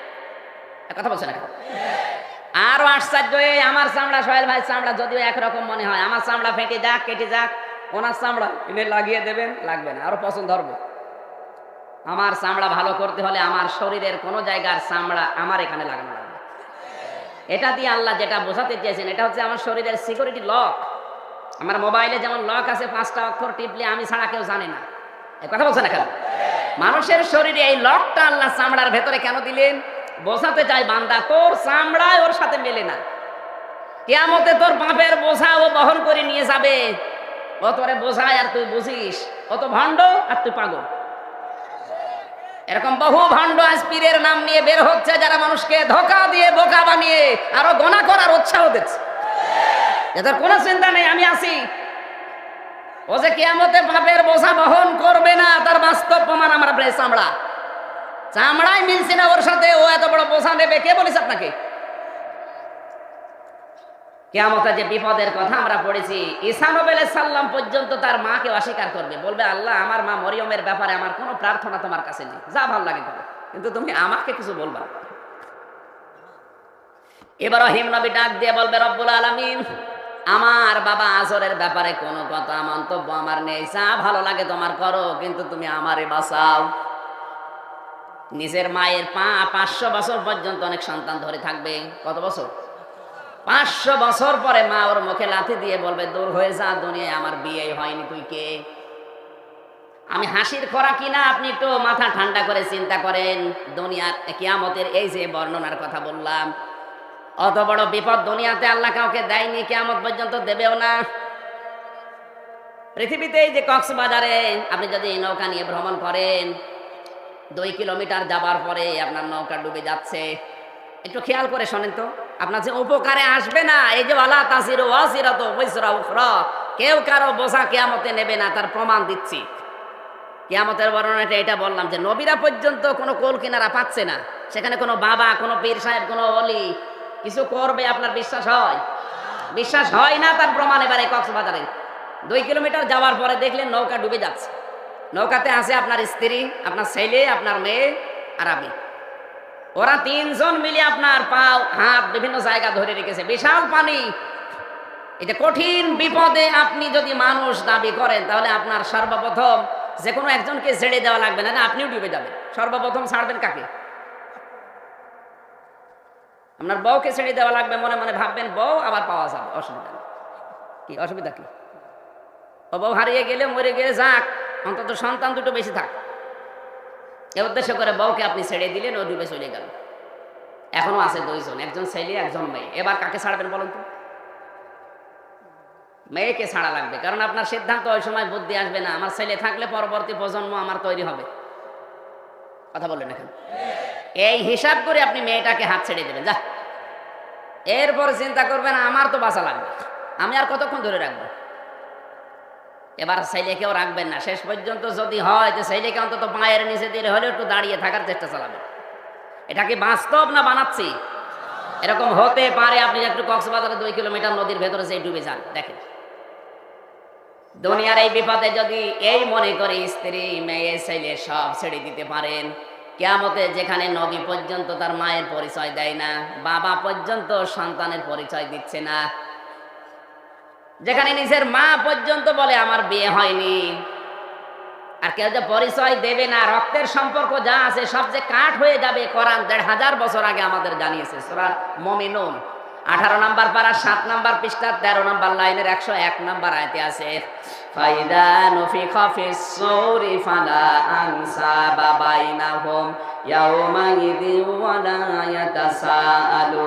Speaker 1: কথা বলছে না? আরো আশ্চর্য, এই আমার চামড়া সোহেল ভাই চামড়া যদিও একরকম মনে হয়, আমার চামড়া ফেটে যাক কেটে যাক, ওনার চামড়া এনে লাগিয়ে দেবেন, লাগবে না, আরো পছন্দ ধরবো। আমার চামড়া ভালো করতে হলে আমার শরীরের কোন জায়গার চামড়া আমার এখানে লাগানো লাগবে। এটা দিয়ে আল্লাহ যেটা বোঝাতে চেয়েছেন, এটা হচ্ছে আমার শরীরের সিকিউরিটি লক। আমার মোবাইলে যেমন লক আছে, 5টা অক্ষর টিপলে আমি ছাড়া কেউ জানে না। এই কথা বলছে না কেন? মানুষের শরীরে এই লকটা আল্লাহ চামড়ার ভেতরে কেন দিলেন? বোঝাতে চাই বান্দা তোর চামড়ায় ওর সাথে মেলে না। কিয়ামতে তোর পাপের বোঝা ও বহন করে নিয়ে যাবে। ও তোরে বোঝায় আর তুই বুঝিস, ও তো ভণ্ড আর তুই পাগল। এরকম বহু ভণ্ড আজ পীরের নাম নিয়ে বের হচ্ছে, যারা মানুষকে ধোঁকা দিয়ে বোকা বানিয়ে আরো গোনা করার উৎসাহ দিচ্ছে। এদের কোনো চিন্তা নেই আমি আছি। ও যে কিয়ামতে পাপের বোঝা বহন করবে না, তার বাস্তব প্রমাণ আমার চামড়া। চামড়াই মিলছে না ওর সাথে, ও এত বড় বোঝা নেবে? কে বলেছে আপনাকে? কিয়ামতে যে বিপদের কথা আমরা পড়েছি, ঈসা নবী আলাইহিস সালাম পর্যন্ত তার মাকে অস্বীকার করবে, বলবে আল্লাহ আমার মা মরিয়মের ব্যাপারে আমার কোনো প্রার্থনা তোমার কাছে নেই, যা ভালো লাগে করো, কিন্তু তুমি আমাকে কিছু বলবা। ইব্রাহিম নবী ডাক দিয়ে বলবে রব্বুল আলামিন, আমার বাবা আজরের ব্যাপারে কোনো কথা মন্তব্য আমার নেই, যা ভালো লাগে তোমার করো, কিন্তু তুমি আমারে বাঁচাও। নিজের মায়ের 500 বছর পর্যন্ত অনেক সন্তান ধরে থাকবে। কত বছর? 500 বছর পরে মা ওর মুখে লাথি দিয়ে বলবে দূর হয়ে যা, দুনিয়ায় আমার বিয়ে হয়নি, তুই কে? আমি হাসির খোরা কিনা আপনি একটু মাথা ঠান্ডা করে চিন্তা করেন। দুনিয়ার কিয়ামতের এই যে বর্ণনার কথা বললাম, অত বড় বিপদ দুনিয়াতে আল্লাহ কাউকে দেয়নি, কিয়ামত পর্যন্ত দেবেও না। পৃথিবীতে এই যে কক্সবাজারে আপনি যদি নৌকা নিয়ে ভ্রমণ করেন, 2 কিলোমিটার যাবার পরে আপনার নৌকা ডুবে যাচ্ছে, একটু খেয়াল করে শোনেন তো, আপনার যে উপকারে আসবে না, এই যে ওয়ালা তাসিরু ওয়াসিরাতু বিসরা উখরা, কেউ কারো বোঝা কিয়ামতে নেবে না, তার প্রমাণ দিচ্ছি। কিয়ামতের বর্ণনাটা এটা বললাম যে নবীরা পর্যন্ত কোনো কোল কিনারা পাচ্ছে না, সেখানে কোনো বাবা, কোনো পীর সাহেব, কোনো ওলি কিছু করবে আপনার বিশ্বাস হয়? বিশ্বাস হয় না, তার প্রমাণ এবারে কক্সবাজারে 2 কিলোমিটার যাওয়ার পরে দেখলেন নৌকা ডুবে যাচ্ছে। নৌকাতে আছে আপনার স্ত্রী, আপনার ছেলে, আপনার মেয়ে আর আমি। ওরা 3 জন মিলে আপনার পাও হাত বিভিন্ন জায়গা ধরে রেখেছে, বিশাল পানি। এটা কঠিন বিপদে আপনি যদি মানুষ দাবি করেন, তাহলে আপনার সর্বপ্রথম যে কোনো একজনকে ছেড়ে দেওয়া লাগবে না, আপনিও ডুবে যাবেন। সর্বপ্রথম ছাড়বেন কাকে? আপনার বউকে ছেড়ে দেওয়া লাগবে, মনে মনে ভাববেন বউ আবার পাওয়া যাবে, অসুবিধা নেই। কি অসুবিধা কি? ও বউ হারিয়ে গেলে মরে গেলে যাক, অন্তত সন্তান দুটো বেশি থাক, এ উদ্দেশ্য করে বউকে আপনি ছেড়ে দিলেন, ও ডুবে চলে গেল। এখনো আছে দুইজন, একজন ছেলে একজন মেয়ে। এবার কাকে ছাড়বেন বলুন তো? মেয়েকে ছাড়া লাগবে, কারণ আপনার সিদ্ধান্ত ওই সময় বুদ্ধি আসবে না, আমার ছেলে থাকলে পরবর্তী প্রজন্ম আমার তৈরি হবে। কথা বললেন এখন? এই হিসাব করে আপনি মেয়েটাকে হাত ছেড়ে দেবেন, যা। এরপর চিন্তা করবেন আমার তো বাঁচা লাগবে, আমি আর কতক্ষণ ধরে রাখবো। এবার ছেলেকেও রাখবেন না, শেষ পর্যন্ত যদি হয় যে ছেলেকে অন্তত পায়ের নিচে দিয়ে হলেও একটু দাঁড়িয়ে থাকার চেষ্টা চালাবেন। এটা কি বাস্তব না বানাচ্ছি? এরকম হতে পারে আপনি একটু কক্সবাজারে 2 কিলোমিটার নদীর ভেতরে যে ডুবে যান, দেখেন। দুনিয়ার এই বিপদে যদি এই মনে করে স্ত্রী মেয়ে ছেলে সব ছেড়ে দিতে পারেন, কিয়ামতে যেখানে নবী পর্যন্ত তার মায়ের পরিচয় দেয় না, বাবা পর্যন্ত সন্তানের পরিচয় দিচ্ছে না, যেখানে নিজের মা পর্যন্ত বলে আমার বিয়ে হয়নি, আর কেউ যে পরিচয় দেবে না, রক্তের সম্পর্ক যা আছে সব যে কাট হয়ে যাবে, কোরআন 1500 বছর আগে আমাদের জানিয়েছে। সূরা মুমিনুন 18 নম্বর পারা 7 নম্বর পৃষ্ঠা 13 নম্বর লাইনের 101 নম্বর আয়াতে আছে, ফাইদা নুফিখা ফিস সূরি ফালা আনসাবা বাইনাহুম ইয়াওমাইযিন ওয়ালা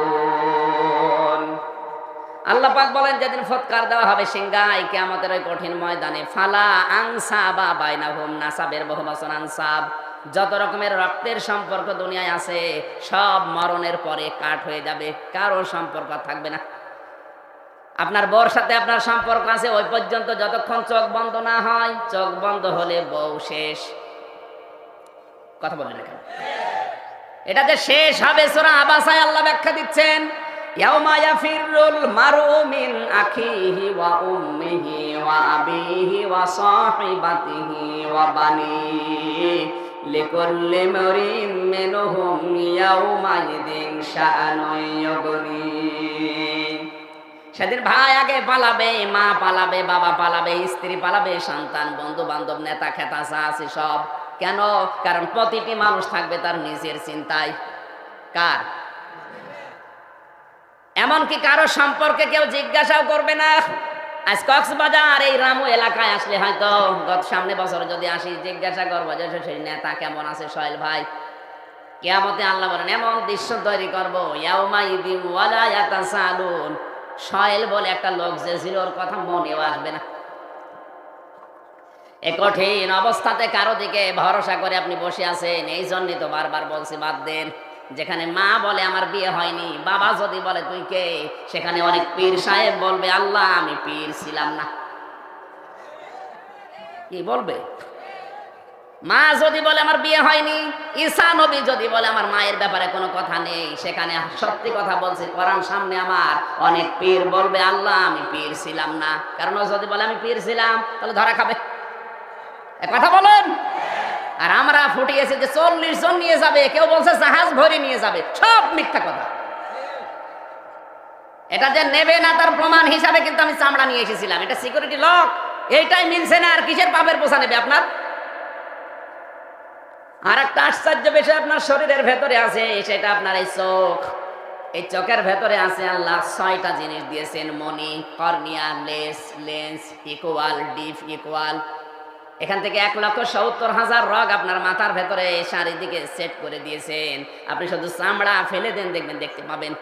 Speaker 1: ইয়াতাসাআলুন। আল্লাহ পাক বলেন যেদিন ফৎকার দেওয়া হবে সিংহায় কিয়ামতের ওই কঠিন ময়দানে, ফালা আনসাবা বাইনাহুম, নাসাবের বহুবচন আনসাব, যত রকমের রক্তের সম্পর্ক দুনিয়ায় আছে সব মরণের পরে কাট হয়ে যাবে, কারো সম্পর্ক থাকবে না। আপনার বউর সাথে আপনার সম্পর্ক আছে ওই পর্যন্ত, যতক্ষণ চোখ বন্ধ না হয়। চোখ বন্ধ হলে বউ শেষ। কথা বলেন না কেন? এটা যে শেষ হবে সূরা আবাসায় আল্লাহ ব্যাখ্যা দিচ্ছেন, ইয়াউমা ইয়াফিরুল মারউ মিন আখিহি ওয়া উম্মিহি ওয়া আবিহি ওয়া সাহিবাতিহি ওয়া বানিহি লিকুল্লি মরিন মিনহুম ইয়াউমাইযিন শাআনুন ইউগনি। সেদিন ভাই আগে পালাবে, মা পালাবে, বাবা পালাবে, স্ত্রী পালাবে, সন্তান, বন্ধু বান্ধব, নেতা খেতা যা আছে সব। কেন? কারণ প্রতিটি মানুষ থাকবে তার নিজের চিন্তায়। কার? এমনকি কারো সম্পর্কে কেউ জিজ্ঞাসাও করবে না। আজ কক্সবাজার এই রামু এলাকায় আসলে হয়তো গত সামনে বছর যদি আসি, জিজ্ঞাসা করবো যে সেই নেতা কেমন আছে সোহেল ভাই। কিয়ামতে আল্লাহ বলেন এমন দৃশ্য তৈরি করবো, ইয়াউমাইযিন ওয়ালা ইয়াতাসালুন, সোহেল বলে একটা লোক যে ছিল ওর কথা মনেও আসবে না। এই কঠিন অবস্থাতে কারো দিকে ভরসা করে আপনি বসে আছেন। এই জন্যই তো বারবার বলছি বাদ দেন। যেখানে মা বলে আমার বিয়ে হয়নি, বাবা যদি বলে তুই কে, সেখানে অনেক পীর সাহেব বলবে আল্লাহ আমি পীর ছিলাম না। কি বলবে? মা যদি বলে আমার বিয়ে হয়নি, ঈসা নবী যদি বলে আমার মায়ের ব্যাপারে কোনো কথা নেই, সেখানে সত্যি কথা বলছি কোরআন সামনে আমার, অনেক পীর বলবে আল্লাহ আমি পীর ছিলাম না। কারণ যদি বলে আমি পীর ছিলাম তাহলে ধরা খাবে। কথা বলেন। আর আমরা ফুটিয়েছি যে 40 জন নিয়ে যাবে, কেউ বলছে জাহাজ ভরে নিয়ে যাবে, সব মিথ্যা কথা। এটা যে নেবে না তার প্রমাণ হিসাবে কিন্তু আমি চামড়া নিয়ে এসেছিলাম, এটা সিকিউরিটি লক, এইটাই মিলছে না। আর কিসের পাপের পোষা নেবে আপনার? আর একটা আশ্চর্য বিষয় আপনার শরীরের ভেতরে আছে, সেটা আপনার এই চোখ। এই চোখের ভেতরে আছে আল্লাহ 6টা জিনিস দিয়েছেন, মনি, cornea, lens, equal, deep equal. এখান থেকে 1,70,000 রগ আপনার মাথার ভেতরে চারিদিকে সেট করে দিয়েছেন। আপনি শুধু চামড়া ফেলে দেন, দেখবেন দেখতে পাবেন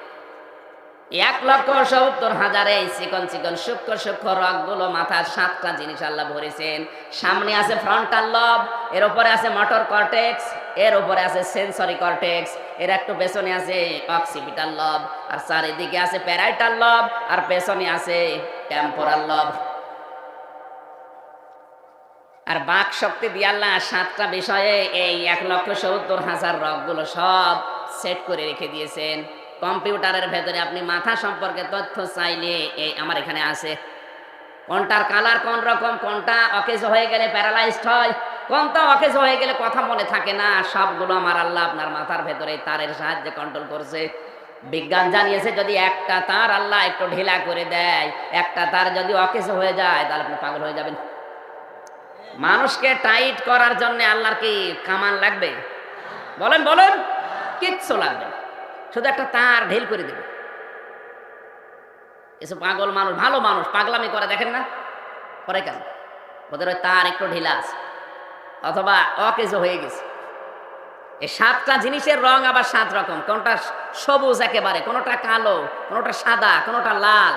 Speaker 1: 1,70,000 এই চিকন চিকন সূক্ষ্ম সূক্ষ্ম রগগুলো মাথার 7টা জিনিস আল্লাহ ভরেছেন। সামনে আছে ফ্রন্টাল লব, এর উপরে আছে মোটর কর্টেক্স, এর উপরে আছে সেন্সরি কর্টেক্স, এর একটু পেছনে আছে অক্সিপিটাল লব, আর চারিদিকে আছে প্যারাইটাল লব, আর পেছনে আছে টেম্পোরাল লব। আর বাক শক্তি দিয়ে আল্লাহ 7টা বিষয়ে এই 1,70,000 রগগুলো সব সেট করে রেখে দিয়েছেন। কম্পিউটারের ভেতরে আপনি মাথা সম্পর্কে তথ্য চাইলে এই আমার এখানে আছে। কোনটার কালার কোন রকম, কোনটা অকেজ হয়ে গেলে প্যারালাইজড হয়, কোনটা অকেজ হয়ে গেলে কথা মনে থাকে না, সবগুলো আমার আল্লাহ আপনার মাথার ভেতরে তারের সাহায্যে কন্ট্রোল করছে। বিজ্ঞান জানিয়েছে যদি একটা তার আল্লাহ একটু ঢিলা করে দেয়, একটা তার যদি অকেজ হয়ে যায় তাহলে আপনি পাগল হয়ে যাবেন। মানুষকে টাইট করার জন্য আল্লাহর কি কামান লাগবে? বলেন বলেন, কিচ্ছু লাগবে না। শুধু একটা তার ঢিল করে দেবে। এসব পাগল মানুষ, ভালো মানুষ পাগলামি করে, দেখেন না করে কেন? ওদের ওই তার একটু ঢিলা আছে অথবা অকেজো হয়ে গেছে। এই 7টা জিনিসের রং আবার 7 রকম, কোনটা সবুজ একেবারে, কোনটা কালো, কোনটা সাদা, কোনটা লাল।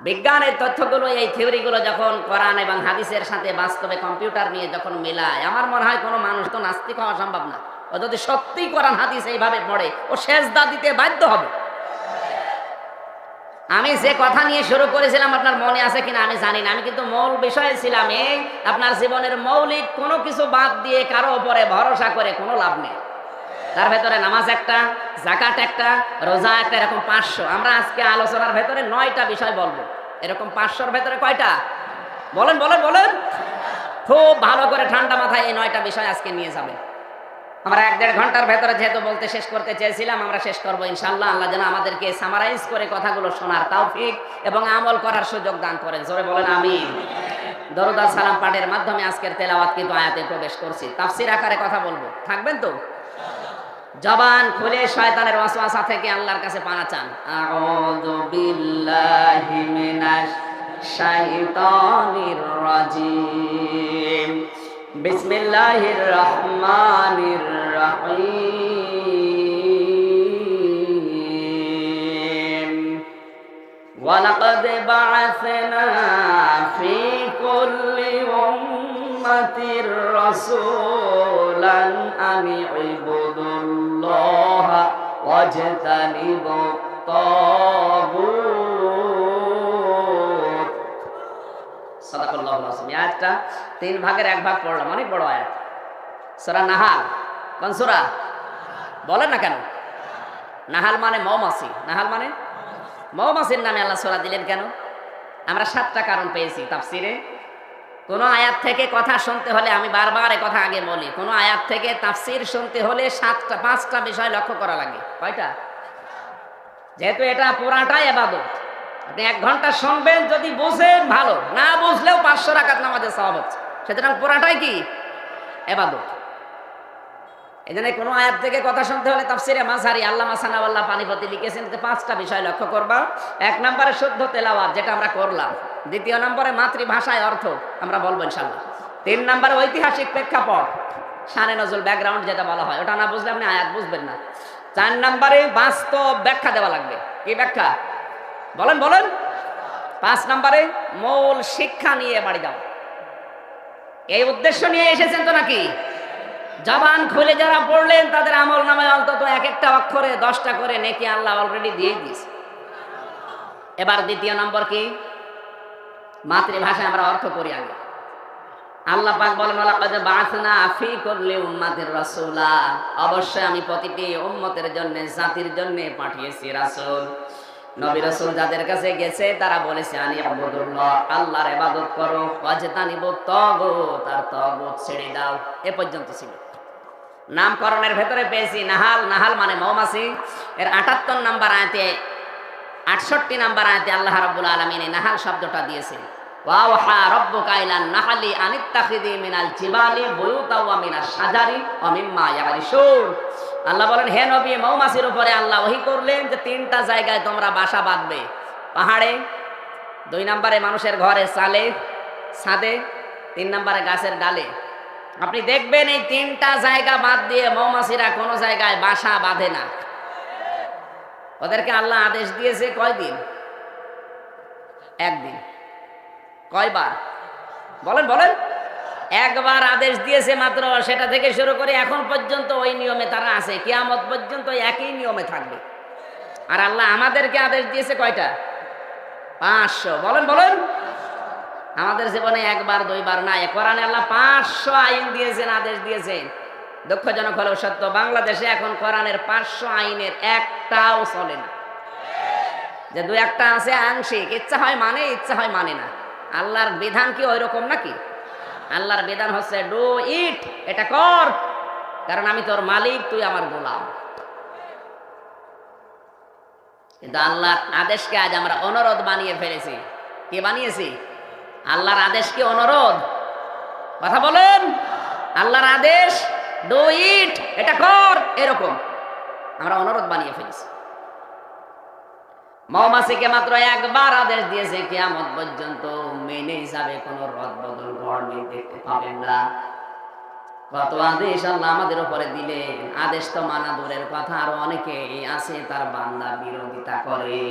Speaker 1: বিজ্ঞানের তথ্যগুলো, এই থিওরিগুলো যখন কোরআন এবং হাদিসের সাথে বাস্তবে কম্পিউটার নিয়ে যখন মেলায়, আমার মনে হয় কোনো মানুষ তো নাস্তিক হওয়া সম্ভব না। ও যদি সত্যিই কোরআন হাদিস এইভাবে পড়ে, ও সেজদা দিতে বাধ্য হবে। আমি যে কথা নিয়ে শুরু করেছিলাম আপনার মনে আছে কিনা আমি জানি না, আমি কিন্তু মূল বিষয়ে ছিলাম এই, আপনার জীবনের মৌলিক কোনো কিছু বাদ দিয়ে কারো উপরে ভরসা করে কোনো লাভ নেই। তার ভেতরে নামাজ একটা, যাকাত একটা, রোজা একটা, এরকম 500। আমরা আজকে আলোচনার ভেতরে 9টা বিষয় বলবো। এরকম 500-র ভেতরে কয়টা বলেন বলেন বলেন? খুব ভালো করে ঠান্ডা মাথায় এই 9টা বিষয় আজকে নিয়ে যাবে। আমরা 1-1.5 ঘন্টার ভেতরে যেহেতু বলতে শেষ করতে চেয়েছিলাম, আমরা শেষ করবো ইনশাআল্লাহ। আল্লাহ যেন আমাদেরকে সামারাইজ করে কথাগুলো শোনার তৌফিক এবং আমল করার সুযোগ দান করেন। জোরে বলেন আমিন। দরুদ আর সালাম পাঠের মাধ্যমে আজকের তেলাওয়াত কিন্তু আয়াতে প্রবেশ করছি। তাফসীর আকারে কথা বলবো, থাকবেন তো? জবান খুলে শয়তানের ওয়াসওয়াসা থেকে আল্লাহর কাছে পানা চান। আউযু বিল্লাহি মিনাশ শাইতানির রাজিম। বিসমিল্লাহির রহমানির রহিম। ওয়ালাকাদ বা'আসনা ফি কুল্লি উম্মাতির রাসূলান আন ইবুদুল্লাহা ওয়াজতানিবুত তাগুত। সাদাকাল্লাহুল আযীম। এই আয়াতটা 3 ভাগের 1 ভাগ পড়লাম, অনেক বড় আয়াত। সূরা নাহাল। কোন সূরা বলেন না কেন? নাহাল মানে মৌমাছি। নাহাল মানে মৌমাছির নামে আল্লাহ সূরা দিলেন কেন? আমরা 7টা কারণ পেয়েছি তাফসীরে। কোন আয়াত থেকে কথা শুনতে হলে, আমি বারবার এই কথা আগে বলি, কোন আয়াত থেকে তাফসীর শুনতে হলে 5টা বিষয় লক্ষ্য করা লাগে। কয়টা? যেহেতু এটা পুরাটাই ইবাদত, আপনি 1 ঘন্টা শুনবেন, যদি বুঝেন ভালো, না বুঝলেও 500 রাকাত নামাজের সওয়াব হচ্ছে। সুতরাং পুরাটাই কি ইবাদত। এজন্য কোনো আয়াত থেকে কথা শুনতে হলে তাফসীরে মাযহারি আল্লামা সানাওয়াল্লাহ পানিপতি লিখেছেন যে 5টা বিষয় লক্ষ্য করবা। 1 নম্বরে শুদ্ধ তেলাওয়াত, যেটা আমরা করলাম। 2 নম্বরে মাতৃভাষায় অর্থ, আমরা বলবো ইনশাআল্লাহ। 3 নম্বরে ঐতিহাসিক প্রেক্ষাপট, শানে নজুল, ব্যাকগ্রাউন্ড যেটা বলা হয়, ওটা না বুঝলে আপনি আয়াত বুঝবেন না। 4 নম্বরে বাস্তব ব্যাখ্যা দেওয়া লাগবে। কি ব্যাখ্যা? বলেন বলেন। 5 নম্বরে মূল শিক্ষা নিয়ে বাড়ি যাও। এই উদ্দেশ্য নিয়ে এসেছেন তো নাকি? জবান খুলে যারা পড়লেন তাদের আমল নামায় অন্তত 1-1টা অক্ষরে 10টা করে নেকি আল্লাহ অলরেডি দিয়ে দিয়েছে। এবার 2 নম্বর কি? মাতৃভাষায় আমরা অর্থ করি আগে। আল্লাহ পাক বলেন ওয়ালাকাদ বা'আসনা ফি কুল্লি উম্মাতির রাসূলা, অবশ্যই আমি প্রতিটি উম্মতের জন্য, জাতির জন্য পাঠিয়েছি রাসূল। নবী রাসূল যাদের কাছে গেছে তারা বলেছে আনি আবুদুল্লাহ, আল্লাহর ইবাদত করো, ওয়াজতানিবুত তাগুত, আর তাগুত ছেড়ে দাও। এ পর্যন্ত ছিল। নামকরণের ভেতরে পেয়েছি নাহাল। নাহাল মানে মৌমাছি। এর 78 নম্বর আয়াতে, 68 নম্বর আয়াতে আল্লাহ রাব্বুল আলামিন এই নাহাল শব্দটা দিয়েছেন। ওয়াওহা রাব্বুকা ইলান নাহলি আনিত্তাখিযি মিনাল জিবালি বুয়ুতা ওয়া মিনাশ শাজারি ওয়া মিম্মা ইয়ারিশুন। আল্লাহ বলেন, হে নবী, মৌমাছির উপরে আল্লাহ ওহী করলেন যে 3টা জায়গায় তোমরা বাসা বাঁধবে। পাহাড়ে, 2 নম্বরে মানুষের ঘরে, চালে, ছাদে, 3 নম্বরে গাছের ডালে। আপনি দেখবেন এই 3টা জায়গা বাদ দিয়ে মৌমাছিরা কোনো জায়গায় বাসা বাঁধে না। ওদেরকে আল্লাহ আদেশ দিয়েছে কয়দিন? 1 দিন। কয়বার? বলেন বলেন। 1 বার আদেশ দিয়েছে মাত্র। সেটা থেকে শুরু করে এখন পর্যন্ত ওই নিয়মে তারা আছে, কিয়ামত পর্যন্ত একই নিয়মে থাকবে। আর আল্লাহ আমাদেরকে আদেশ দিয়েছে কয়টা? 500। বলেন বলেন। আমাদের জীবনে 1 বার 2 বার না, কোরআনে আল্লাহ 500 আইন দিয়েছেন, আদেশ দিয়েছেন। দুঃখজনক হলেও সত্য, বাংলাদেশে এখন কোরআনের 500 আইনের একটাও চলে না। যে 2-1টা আছে আংশিক, ইচ্ছা হয় মানে, ইচ্ছা হয় মানে না। আল্লাহর বিধান কি ওই রকম নাকি? আল্লাহর বিধান হচ্ছে ডু ইট, এটা কর, কারণ আমি তোর মালিক, তুই আমার গোলাম। কিন্তু আল্লাহর আদেশকে আজ আমরা অনুরোধ বানিয়ে ফেলেছি। কি বানিয়েছি? আল্লাহর আদেশ কি অনুরোধ? কথা বলেন। আল্লাহর আদেশ ডু ইট, এটা কর, এরকম। আমরা অনুরোধ বানিয়ে ফেলেছি। মৌমাছিকে মাত্র একবার আদেশ দিয়েছে, কিয়ামত পর্যন্ত মেনে হিসাবে কোন রদ বদল গড়নি দেখতে পাবেন না। কত আদেশ আল্লাহ আমাদের উপরে দিলেন, আদেশ তো মানা দূরের কথা, আর অনেকে আছে তার বান্দা বিরোধিতা করে।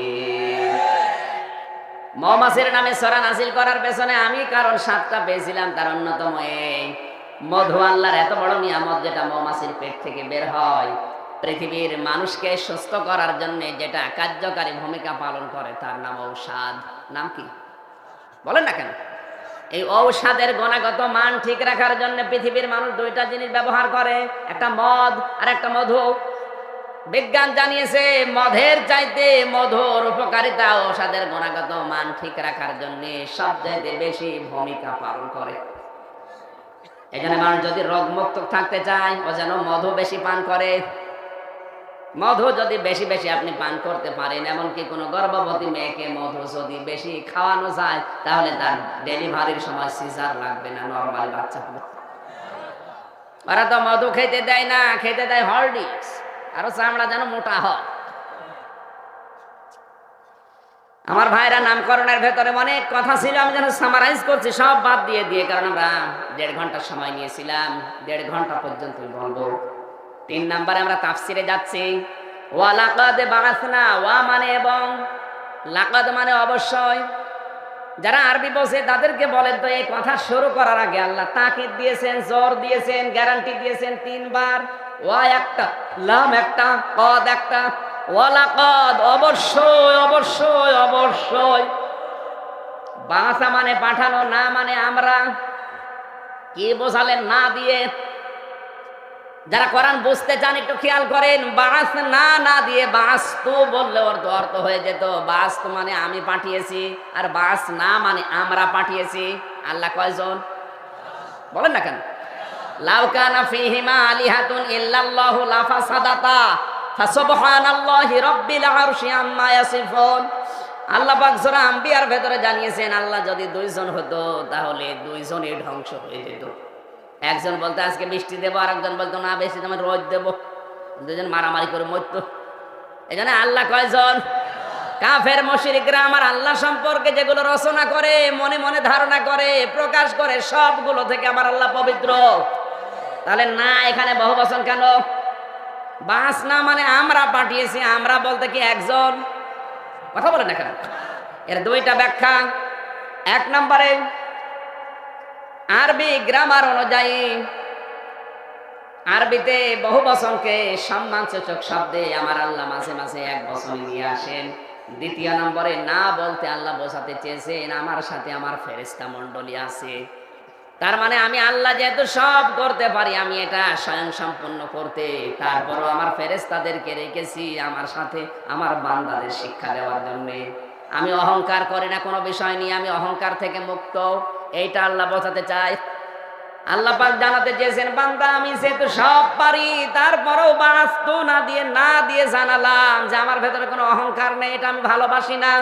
Speaker 1: মৌমাছির নামে সূরা নাযিল করার পেছনে আমি কারণ 7টা পেয়েছিলাম, তার অন্যতম এই মধু, আল্লাহর এত বড় নিয়ামত যেটা মৌমাছির পেট থেকে বের হয়, পৃথিবীর মানুষকে সুস্থ করার জন্য যেটা কার্যকারী ভূমিকা পালন করে, তার নাম ঔষধ। নাম কি বলেন না কেন? এই ঔষধের গুণগত মান ঠিক রাখার জন্য পৃথিবীর মানুষ 2টা জিনিস ব্যবহার করে, একটা মদ আর একটা মধু। বিজ্ঞান জানিয়েছে মদের চাইতে মধুর উপকারিতা ঔষধের গুণগত মান ঠিক রাখার জন্য সবচাইতে বেশি ভূমিকা পালন করে। এখানে মানুষ যদি রোগমুক্ত থাকতে চায়, ও যেন মধু বেশি পান করে। মধু যদি বেশি বেশি আপনি পান করতে পারেন, এমনকি কোনো গর্ভবতী মেয়েকে মধু যদি বেশি খাওয়ানো যায়, তাহলে তার ডেলিভারির সময় সিজার লাগবে না, নরমাল বাচ্চা হবে। ওরা তো মধু খেতে দেয় না, খেতে দেয় হরলিক্স, আরো চামড়া যেন মোটা হয়। আমার ভাইরা, নামকরণের ভেতরে অনেক কথা ছিল, আমি যেন সামারাইজ করছি সব বাদ দিয়ে দিয়ে, কারণ আমরা 1.5 ঘন্টা সময় নিয়েছিলাম, 1.5 ঘন্টা পর্যন্ত বলবো। 3 নম্বরে আমরা তাফসিরে যাচ্ছি। ওয়া লাকাদ বাআসনা, ওয়া মানে এবং, লাকাদ মানে অবশ্যই। যারা আরবি বোঝে তাদেরকে বলেন তো, এই কথা শুরু করার আগে আল্লাহ তাকিদ দিয়েছেন, জোর দিয়েছেন, গ্যারান্টি দিয়েছেন 3 বার। ওয়া একটা, লাম একটা, কদ একটা। ওয়া লাকাদ অবশ্যই অবশ্যই অবশ্যই। বাসা মানে পাঠানো, না মানে আমরা। কি বোঝালেন না দিয়ে? যারা কোরআন বুঝতে চান একটু খেয়াল করেন। বাস না না দিয়ে বাস্তু বললে অর্থ হয়ে যেত, বাস্তু মানে আমি পাঠিয়েছি, আর বাস না মানে আমরা পাঠিয়েছি। আল্লাহ কয়জন বলেন না কেন? লাউ কানা ফীহিমা আলিহাতুন ইল্লাল্লাহু লাফাসাদাতা ফাসুবহানাল্লাহি রাব্বিল আরশি আম্মা ইয়াসিফুন। আল্লাহ পাক সূরা আম্বিয়ার ভেতরে জানিয়েছেন, আল্লাহ যদি 2 জন হতো তাহলে 2 জনই ধ্বংস হয়ে যেত। একজন বলতো আজকে বৃষ্টি দেবো, আর একজন বলতো না বেশি তোমার রোদ দেবো, 2 জন মারামারি করে মরতো। এই জন্য আল্লাহ কয়জন? কাফের মুশরিকরা আমার আল্লাহ সম্পর্কে যেগুলো রচনা করে, মনে মনে ধারণা করে, প্রকাশ করে, সবগুলো থেকে আমার আল্লাহ পবিত্র। তাহলে না এখানে বহুবচন কেন? বাস না মানে আমরা পাঠিয়েছি, আমরা বলতে কি একজন? কথা বলেন না কেন? এর 2টা ব্যাখ্যা। 1 নম্বরে আরবি গ্রামার অনুযায়ী আরবিতে বহুবচনকে সম্মানসূচক শব্দে আমার আল্লাহ মাঝে মাঝে এক বচন নিয়ে আসেন। 2 নম্বরে না বলতে আল্লাহ বোঝাতে চেয়েছেন আমার সাথে আমার ফেরেশতা মণ্ডলী আছে। তার মানে আমি আল্লাহ যেহেতু সব করতে পারি, আমি এটা স্বয়ং সম্পূর্ণ করতে, তারপরও আমার ফেরেশতাদেরকে রেখেছি আমার সাথে আমার বান্দাদের শিক্ষা দেওয়ার জন্য। আমি অহংকার করি না কোনো বিষয় নিয়ে, আমি অহংকার থেকে মুক্ত, এইটা আল্লাহ বোঝাতে চাই। আল্লাহ পাক জানাতে চেয়েছেন বান্দা আমি যেহেতু সব পারি, তারপরেও বাস্তু না দিয়ে জানালাম যে আমার ভেতরে কোনো অহংকার নেই, এটা আমি ভালোবাসি না।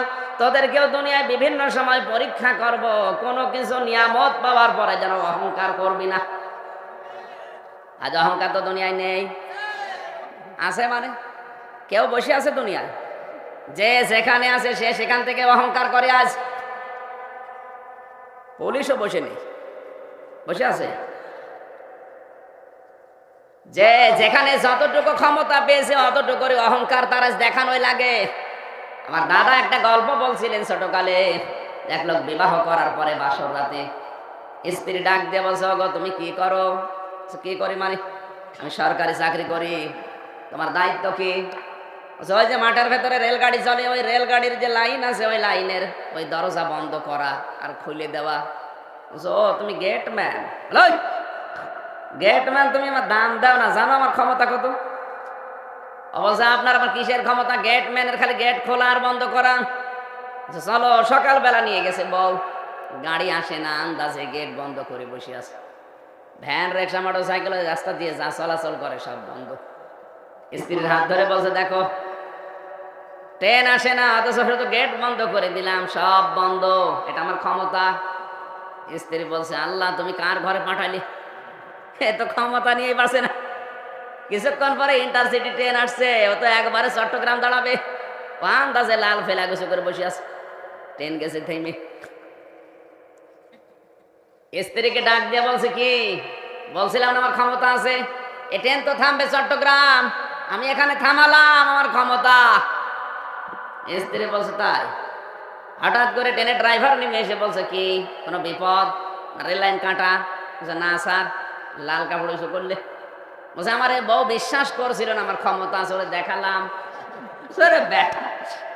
Speaker 1: তোদেরকেও দুনিয়ায় বিভিন্ন সময় পরীক্ষা করব, কোনো কিছু নিয়ামত পাওয়ার পরে যেন অহংকার করবি না। আজ অহংকার তো দুনিয়ায় নেই, আছে মানে কেউ বসে আছে দুনিয়ায়, যে যেখানে আছে সে সেখান থেকে অহংকার করে। আজ পুলিশও বসে নেই, বসে আছে। যে যেখানে যতটুকু ক্ষমতা পেয়েছে অতটুকু অহংকার তার আজ দেখানোই লাগে। আমার দাদা একটা গল্প বলছিলেন ছোটকালে। এক লোক বিবাহ করার পরে বাসর রাতে স্ত্রী ডাক দিয়ে বলছে, গো তুমি কি করো? কি করি মানে? আমি সরকারি চাকরি করি। তোমার দায়িত্ব কি? ওই যে মাঠের ভেতরে রেলগাড়ি চলে, ওই রেলগাড়ির যে লাইন আছে ওই লাইনের ওই দরজা বন্ধ করা আর খুলে দেওয়া। ও তুমি গেটম্যান? গেটম্যান তুমি আমার দাম দাও না, জানো আমার ক্ষমতা কত? অবশ্য আপনার আবার কিসের ক্ষমতা? গেটম্যানের খালি গেট খোলা আর বন্ধ করা। চলো, সকালবেলা নিয়ে গেছে বউ, গাড়ি আসে না, আন্দাজে গেট বন্ধ করে বসে আছে। ভ্যান, রিক্সা, মোটর সাইকেল রাস্তা দিয়ে যা চলাচল করে সব বন্ধ। স্ত্রীর হাত ধরে বলছে, দেখো ট্রেন আসে না, অথচ শুধু গেট বন্ধ করে দিলাম, সব বন্ধ, এটা আমার ক্ষমতা। স্ত্রী বলছে, আল্লাহ তুমি কার ঘরে পাঠালি? এ তো ক্ষমতা নিয়েই বাসে না, কিছুক্ষণ পরে ইন্টারসিটি ট্রেন আসছে, ও তো একবারে চট্টগ্রাম দাঁড়াবে, আন্দাজে লাল ফেলা গুছো করে বসে আছে। ট্রেন গেছে থেমে, স্ত্রীকে ডাক দিয়ে বলছে কি, বলছিলাম না আমার ক্ষমতা আছে, এ ট্রেন তো থামবে চট্টগ্রাম, আমি এখানে থামালাম, আমার ক্ষমতা। স্ত্রী বলছে তাই? হঠাৎ করে ট্রেনের ড্রাইভার নেমে এসে বলছে কি, কোনো বিপদ, রেল লাইন কাটা? না স্যার, লাল কাপড় এসে করলে। বলছে আমার এই বউ বিশ্বাস করছিল না আমার ক্ষমতা আছে, ওরে দেখালাম। ব্যাটা,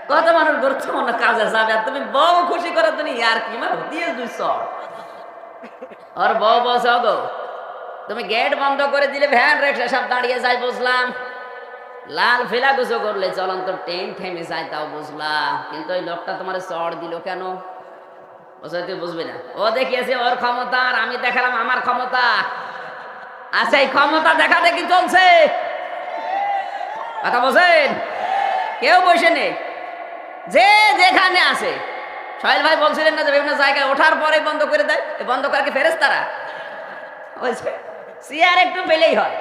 Speaker 1: কত মানুষ গুরুত্বপূর্ণ কাজে যাবে আর তুমি বউ খুশি করে তুমি আর কি মানে দিয়ে দুইছ। ওর বউ বলছে গো, তুমি গেট বন্ধ করে দিলে ভ্যান রিক্সা সব দাঁড়িয়ে যায় বুঝলাম, লাল ফেলা গুছো করলে চলন্ত ট্রেন থেমে যায় তাও বুঝলাম, কিন্তু ওই লোকটা তোমার চড় দিল কেন? বলছে তুই বুঝবি না, ও দেখিয়েছে ওর ক্ষমতা আর আমি দেখালাম আমার ক্ষমতা। আচ্ছা এই ক্ষমতা দেখা দেখি চলছে, কথা বলছেন? কেউ বসে নেই, যে যেখানে আছে। সোহেল ভাই বলছিলেন না যে বিভিন্ন জায়গায় ওঠার পরে বন্ধ করে দেয়, বন্ধ করে কি ফেরেশতারা? চেয়ার একটু পেলেই হয়।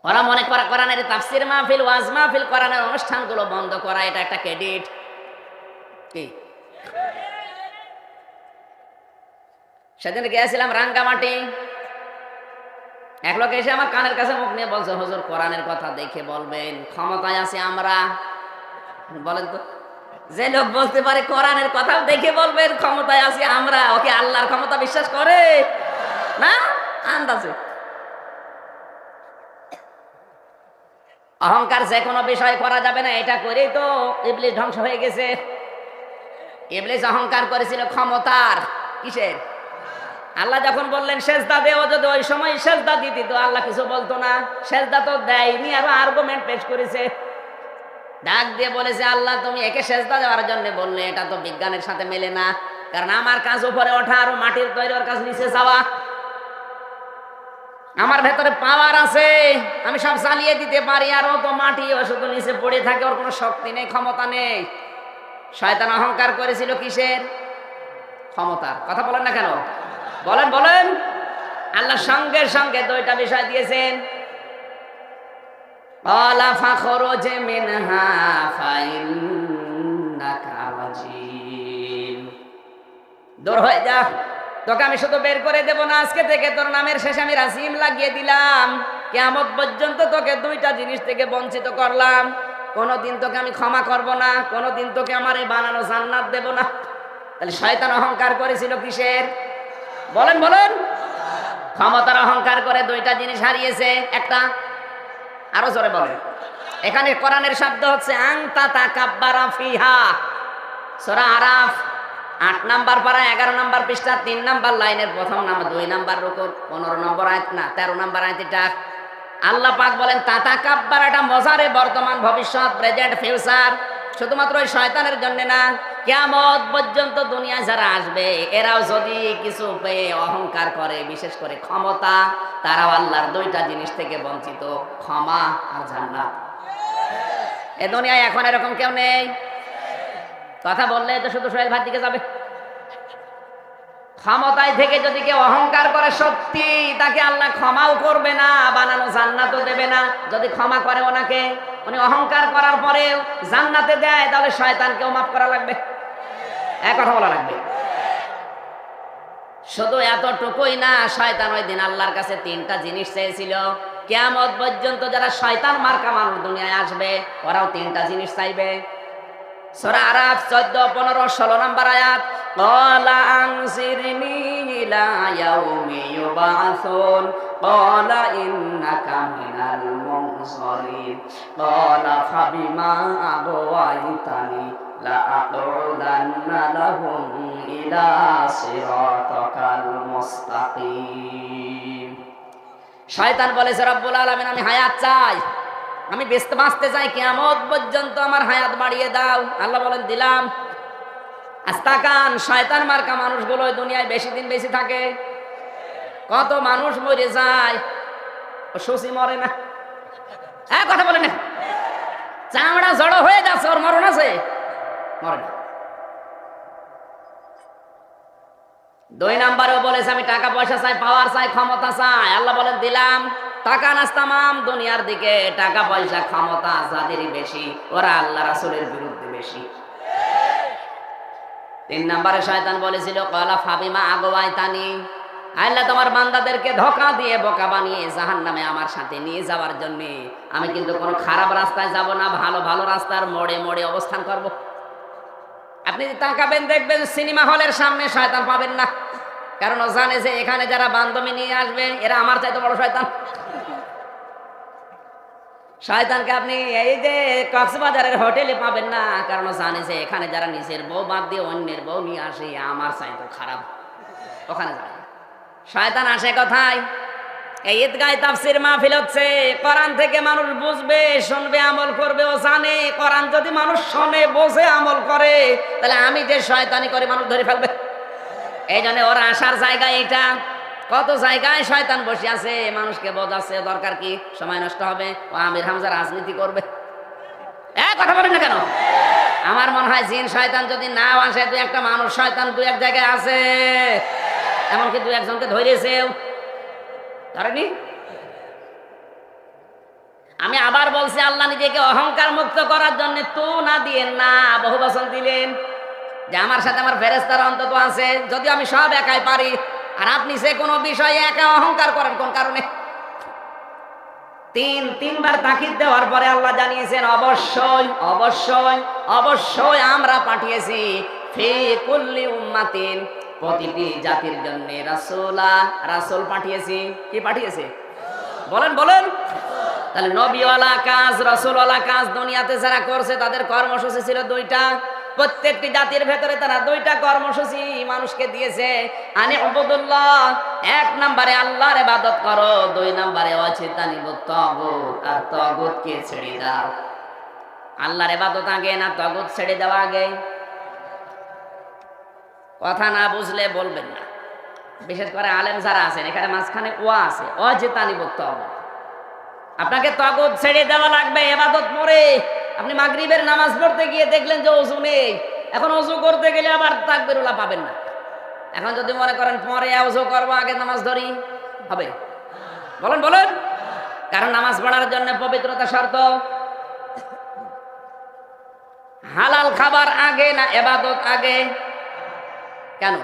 Speaker 1: ওরা মনে করা কোরআনের তাফসীর মাহফিল, ওয়াজ মাহফিল, কোরআনের অনুষ্ঠানগুলো বন্ধ করা এটা একটা ক্রেডিট। কি সেদিন গিয়েছিলাম রাঙ্গামাটি, এক লোক এসে আমার কানের কাছে মুখ নিয়ে বলছে হুজুর কোরআনের কথা দেখে বলবেন, ক্ষমতায় আছে আমরা। বলেন তো, যে লোক বলতে পারে কোরআনের কথা দেখে বলবেন ক্ষমতায় আছি আমরা, ওকে আল্লাহর ক্ষমতা বিশ্বাস করে না? আন্দাজে অহংকার যে কোনো বিষয় করা যাবে না, এটা করেই তো ইবলিস ধ্বংস হয়ে গেছে। ইবলিস অহংকার করেছিল ক্ষমতার, কিসের? আল্লাহ যখন বললেন সেজদা দেও, যদি ওই সময় সেজদা দিতি তো আল্লাহ কিছু বলতো না, সেজদা তো দেয়নি, আরো আর্গুমেন্ট পেশ করেছে, ডাক দিয়ে বলেছে আল্লাহ তুমি একে সেজদা দেওয়ার জন্য বললে, এটা তো বিজ্ঞানের সাথে মেলে না, কারণ আমার কাজ উপরে ওঠা আর মাটির তৈরি ওর কাজ নিচে যাওয়া, আমার ভেতরে পাওয়ার আছে, আমি সব চালিয়ে দিতে পারি, আর ও তো মাটি, ও শুধু নিচে পড়ে থাকে, ওর কোনো শক্তি নেই, ক্ষমতা নেই। শয়তান অহংকার করেছিল কিসের? ক্ষমতার। কথা বলেন না কেন? বলেন বলেন। আল্লাহ সঙ্গে সঙ্গে দুইটা বিষয় দিয়েছেন, আলা ফাখরুজ মিনহা ফাইন্নাকা রাজিম, দূর হয়ে যা, তোকে আমি শুধু বের করে দেব না, আজকে থেকে তোর নামের শেষে আমি রাসিম লাগিয়ে দিলাম, কিয়ামত পর্যন্ত তোকে দুইটা জিনিস থেকে বঞ্চিত করলাম, কোনোদিন তোকে আমি ক্ষমা করব না, কোনোদিন তোকে আমার এই বানানো জান্নাত দেব না। তাহলে শয়তান অহংকার করেছিল কিসের? বলেন বলেন। ক্ষমতার অহংকার করে দুইটা জিনিস হারিয়েছে, একটা আরো জোরে বলেন। এখানে কোরআনের শব্দ হচ্ছে আনতা তাকাব্বারা ফিহা, সূরা আরাফ 8 নাম্বার পারা 11 নাম্বার পৃষ্ঠা 3 নাম্বার লাইনের প্রথম নাম্বার 2 নাম্বার রুকু 15 নম্বর আয়াত না 13 নাম্বার আয়াত। এটা আল্লাহ পাক বলেন তাতাকাব্বার, এটা মজারে বর্তমান ভবিষ্যৎ প্রেজেন্ট ফিউচার, শুধুমাত্র ওই শয়তানের জন্য না, কিয়ামত পর্যন্ত দুনিয়ায় যারা আসবে এরাও যদি কিছু পেয়ে অহংকার করে, বিশেষ করে ক্ষমতা, তারাও আল্লাহর দুইটা জিনিস থেকে বঞ্চিত, ক্ষমা আর জান্নাত। এ দুনিয়ায় এখন এরকম কেউ নেই, কথা বললে তো শুধু সোহেল ভাইয়ের দিকে যাবে। ক্ষমতায় থেকে যদি কেউ অহংকার করে সত্যি, তাকে আল্লাহ ক্ষমাও করবে না, বানানো জান্নাতও দেবে না। যদি ক্ষমা করে ওনাকে, উনি অহংকার করার পরেও জান্নাতে দেয়, তাহলে শয়তানকেও মাফ করা লাগবে, এক কথা বলা লাগবে। শুধু এতটুকুই না, শয়তান ওই দিন আল্লাহর কাছে 3টা জিনিস চেয়েছিল। কিয়ামত পর্যন্ত যারা শয়তান মার্কা মানুষ দুনিয়ায় আসবে, ওরাও 3টা জিনিস চাইবে। সূরা আরাফ 14, 15, 16 নাম্বার আয়াত, ক্বালা আনজিরনি ইলা ইয়াউমি ইউবাসুন ক্বালা ইন্নাকা মিনাল মুনসারিন ক্বালা ফাবিমা আগওয়াইতানি লা aqudanna লাহুম ইলা সিরাতাকাল মুস্তাকিম। শয়তান বলেছে রব্বুল আলামিন আমি হায়াত চাই, আমি বাঁচতে চাই, কিয়ামত পর্যন্ত আমার হায়াত বাড়িয়ে দাও। আল্লাহ বলেন দিলাম। আস্তাকান, শয়তান মার্কা মানুষগুলো ওই দুনিয়ায় বেশি দিন বেশি থাকে। কত মানুষ মরে যায়, ও সুসি মরে না, হ্যাঁ কথা বলে না, চামড়া জড়ো হয়ে যাচ্ছে, ওর মরণ আছে, মরে না। দুই নাম্বারেও বলেছে আমি টাকা পয়সা চাই, পাওয়ার চাই, ক্ষমতা চাই। আল্লাহ বলেন দিলাম। টাকা নাস্তামাম দুনিয়ার দিকে, টাকা পয়সা ক্ষমতা যাদেরই বেশি ওরা আল্লাহ রাসূলের বিরুদ্ধে বেশি। তিন নাম্বারে শয়তান বলেছিল ক্বালা ফাবিমা আগওয়াইতানি, আল্লাহ তোমার বান্দাদেরকে ধোঁকা দিয়ে বোকা বানিয়ে জাহান্নামে আমার সাথে নিয়ে যাওয়ার জন্য আমি কিন্তু কোনো খারাপ রাস্তায় যাব না, ভালো ভালো রাস্তার মোড়ে মোড়ে অবস্থান করব। আপনি তাকাবেন দেখবেন সিনেমা হলের সামনে শয়তান পাবেন না, কারণ ও জানে যে এখানে যারা বান্ধবী নিয়ে আসবে এরা আমার চাইতে বড় শয়তান। শয়তানকে আপনি এই যে কক্সবাজারের হোটেলে পাবেন না, কারণ ও জানে যে এখানে যারা নিজের বউ বাদ দিয়ে অন্যের বউ নিয়ে আসে আমার চাইতে খারাপ, ওখানে যায়। শয়তান আসে কোথায়? এই ঈদগায় তাফসীর মাহফিল হচ্ছে, কোরআন থেকে মানুষ বুঝবে, শুনবে, আমল করবে। ও জানে কোরআন যদি মানুষ শোনে, বোঝে, আমল করে, তাহলে আমি যে শয়তানি করে মানুষ ধরে ফেলবে। এই জন্য ওর আসার জায়গা এটা। কত জায়গায় শয়তান বসে আছে, মানুষকে বোঝাচ্ছে। দরকার কি? সময় নষ্ট হবে। ও আমির হামজা রাজনীতি করবে। কথা বলেন না কেন? আমার মনে হয় জিন শয়তান যদি নাও আসে, দু একটা মানুষ শয়তান দু এক জায়গায় আছে, এমনকি দু একজনকে ধরেছেও, ধরেনি? আমি আবার বলছি, আল্লাহ নিজেকে অহংকার মুক্ত করার জন্য তো না দিয়ে না বহু বচন দিলেন যে আমার সাথে আমার ফেরেশতারা অন্তত আছে, যদি আমি সব একাই পারি। আর আপনি যে কোনো বিষয়ে একা অহংকার করেন কোন কারণে? তিনবার তাকিদ দেওয়ার পরে আল্লাহ জানিয়েছেন অবশ্যই অবশ্যই অবশ্যই আমরা পাঠিয়েছি ফি কুল্লি উম্মাতিন, প্রতিটি জাতির জন্য রাসূলা, রাসূল পাঠিয়েছি। কি পাঠিয়েছে? বলেন বলেন। তাহলে নবীওয়ালা কাজ, রাসূলওয়ালা কাজ দুনিয়াতে যারা করছে তাদের কর্মসূচি ছিল দুইটা। প্রত্যেকটি জাতির ভেতরে তারা দুইটা কর্মসূচি মানুষকে দিয়েছে। আনি উবুদুল্লাহ, এক নম্বরে আল্লাহর ইবাদত করো, দুই নম্বরে ওয়াজতানিবুত তাগুত, আর তাগুতকে ছেড়ে দাও। আল্লাহর ইবাদত আগে না তাগুত ছেড়ে দেওয়া আগে? কথা না বুঝলে বলবেন না। বিশেষ করে আলেম যারা আছেন এখানে মাঝখানে ওয়া আছে, ওয়াজতানিবুত তাগুত। আপনাকে তাগুত ছেড়ে দেওয়া লাগবে ইবাদত পড়ে। আপনি মাগরিবের নামাজ পড়তে গিয়ে দেখলেন যে ওযু নেই, এখন ওযু করতে গেলে আবার তাকবীরুল্লাহ পাবেন না। এখন যদি মনে করেন পরে ওযু করব আগে নামাজ ধরি, হবে? বলেন বলেন। কারণ নামাজ পড়ার জন্য পবিত্রতা শর্ত। হালাল খাবার আগে না ইবাদত আগে? কেন?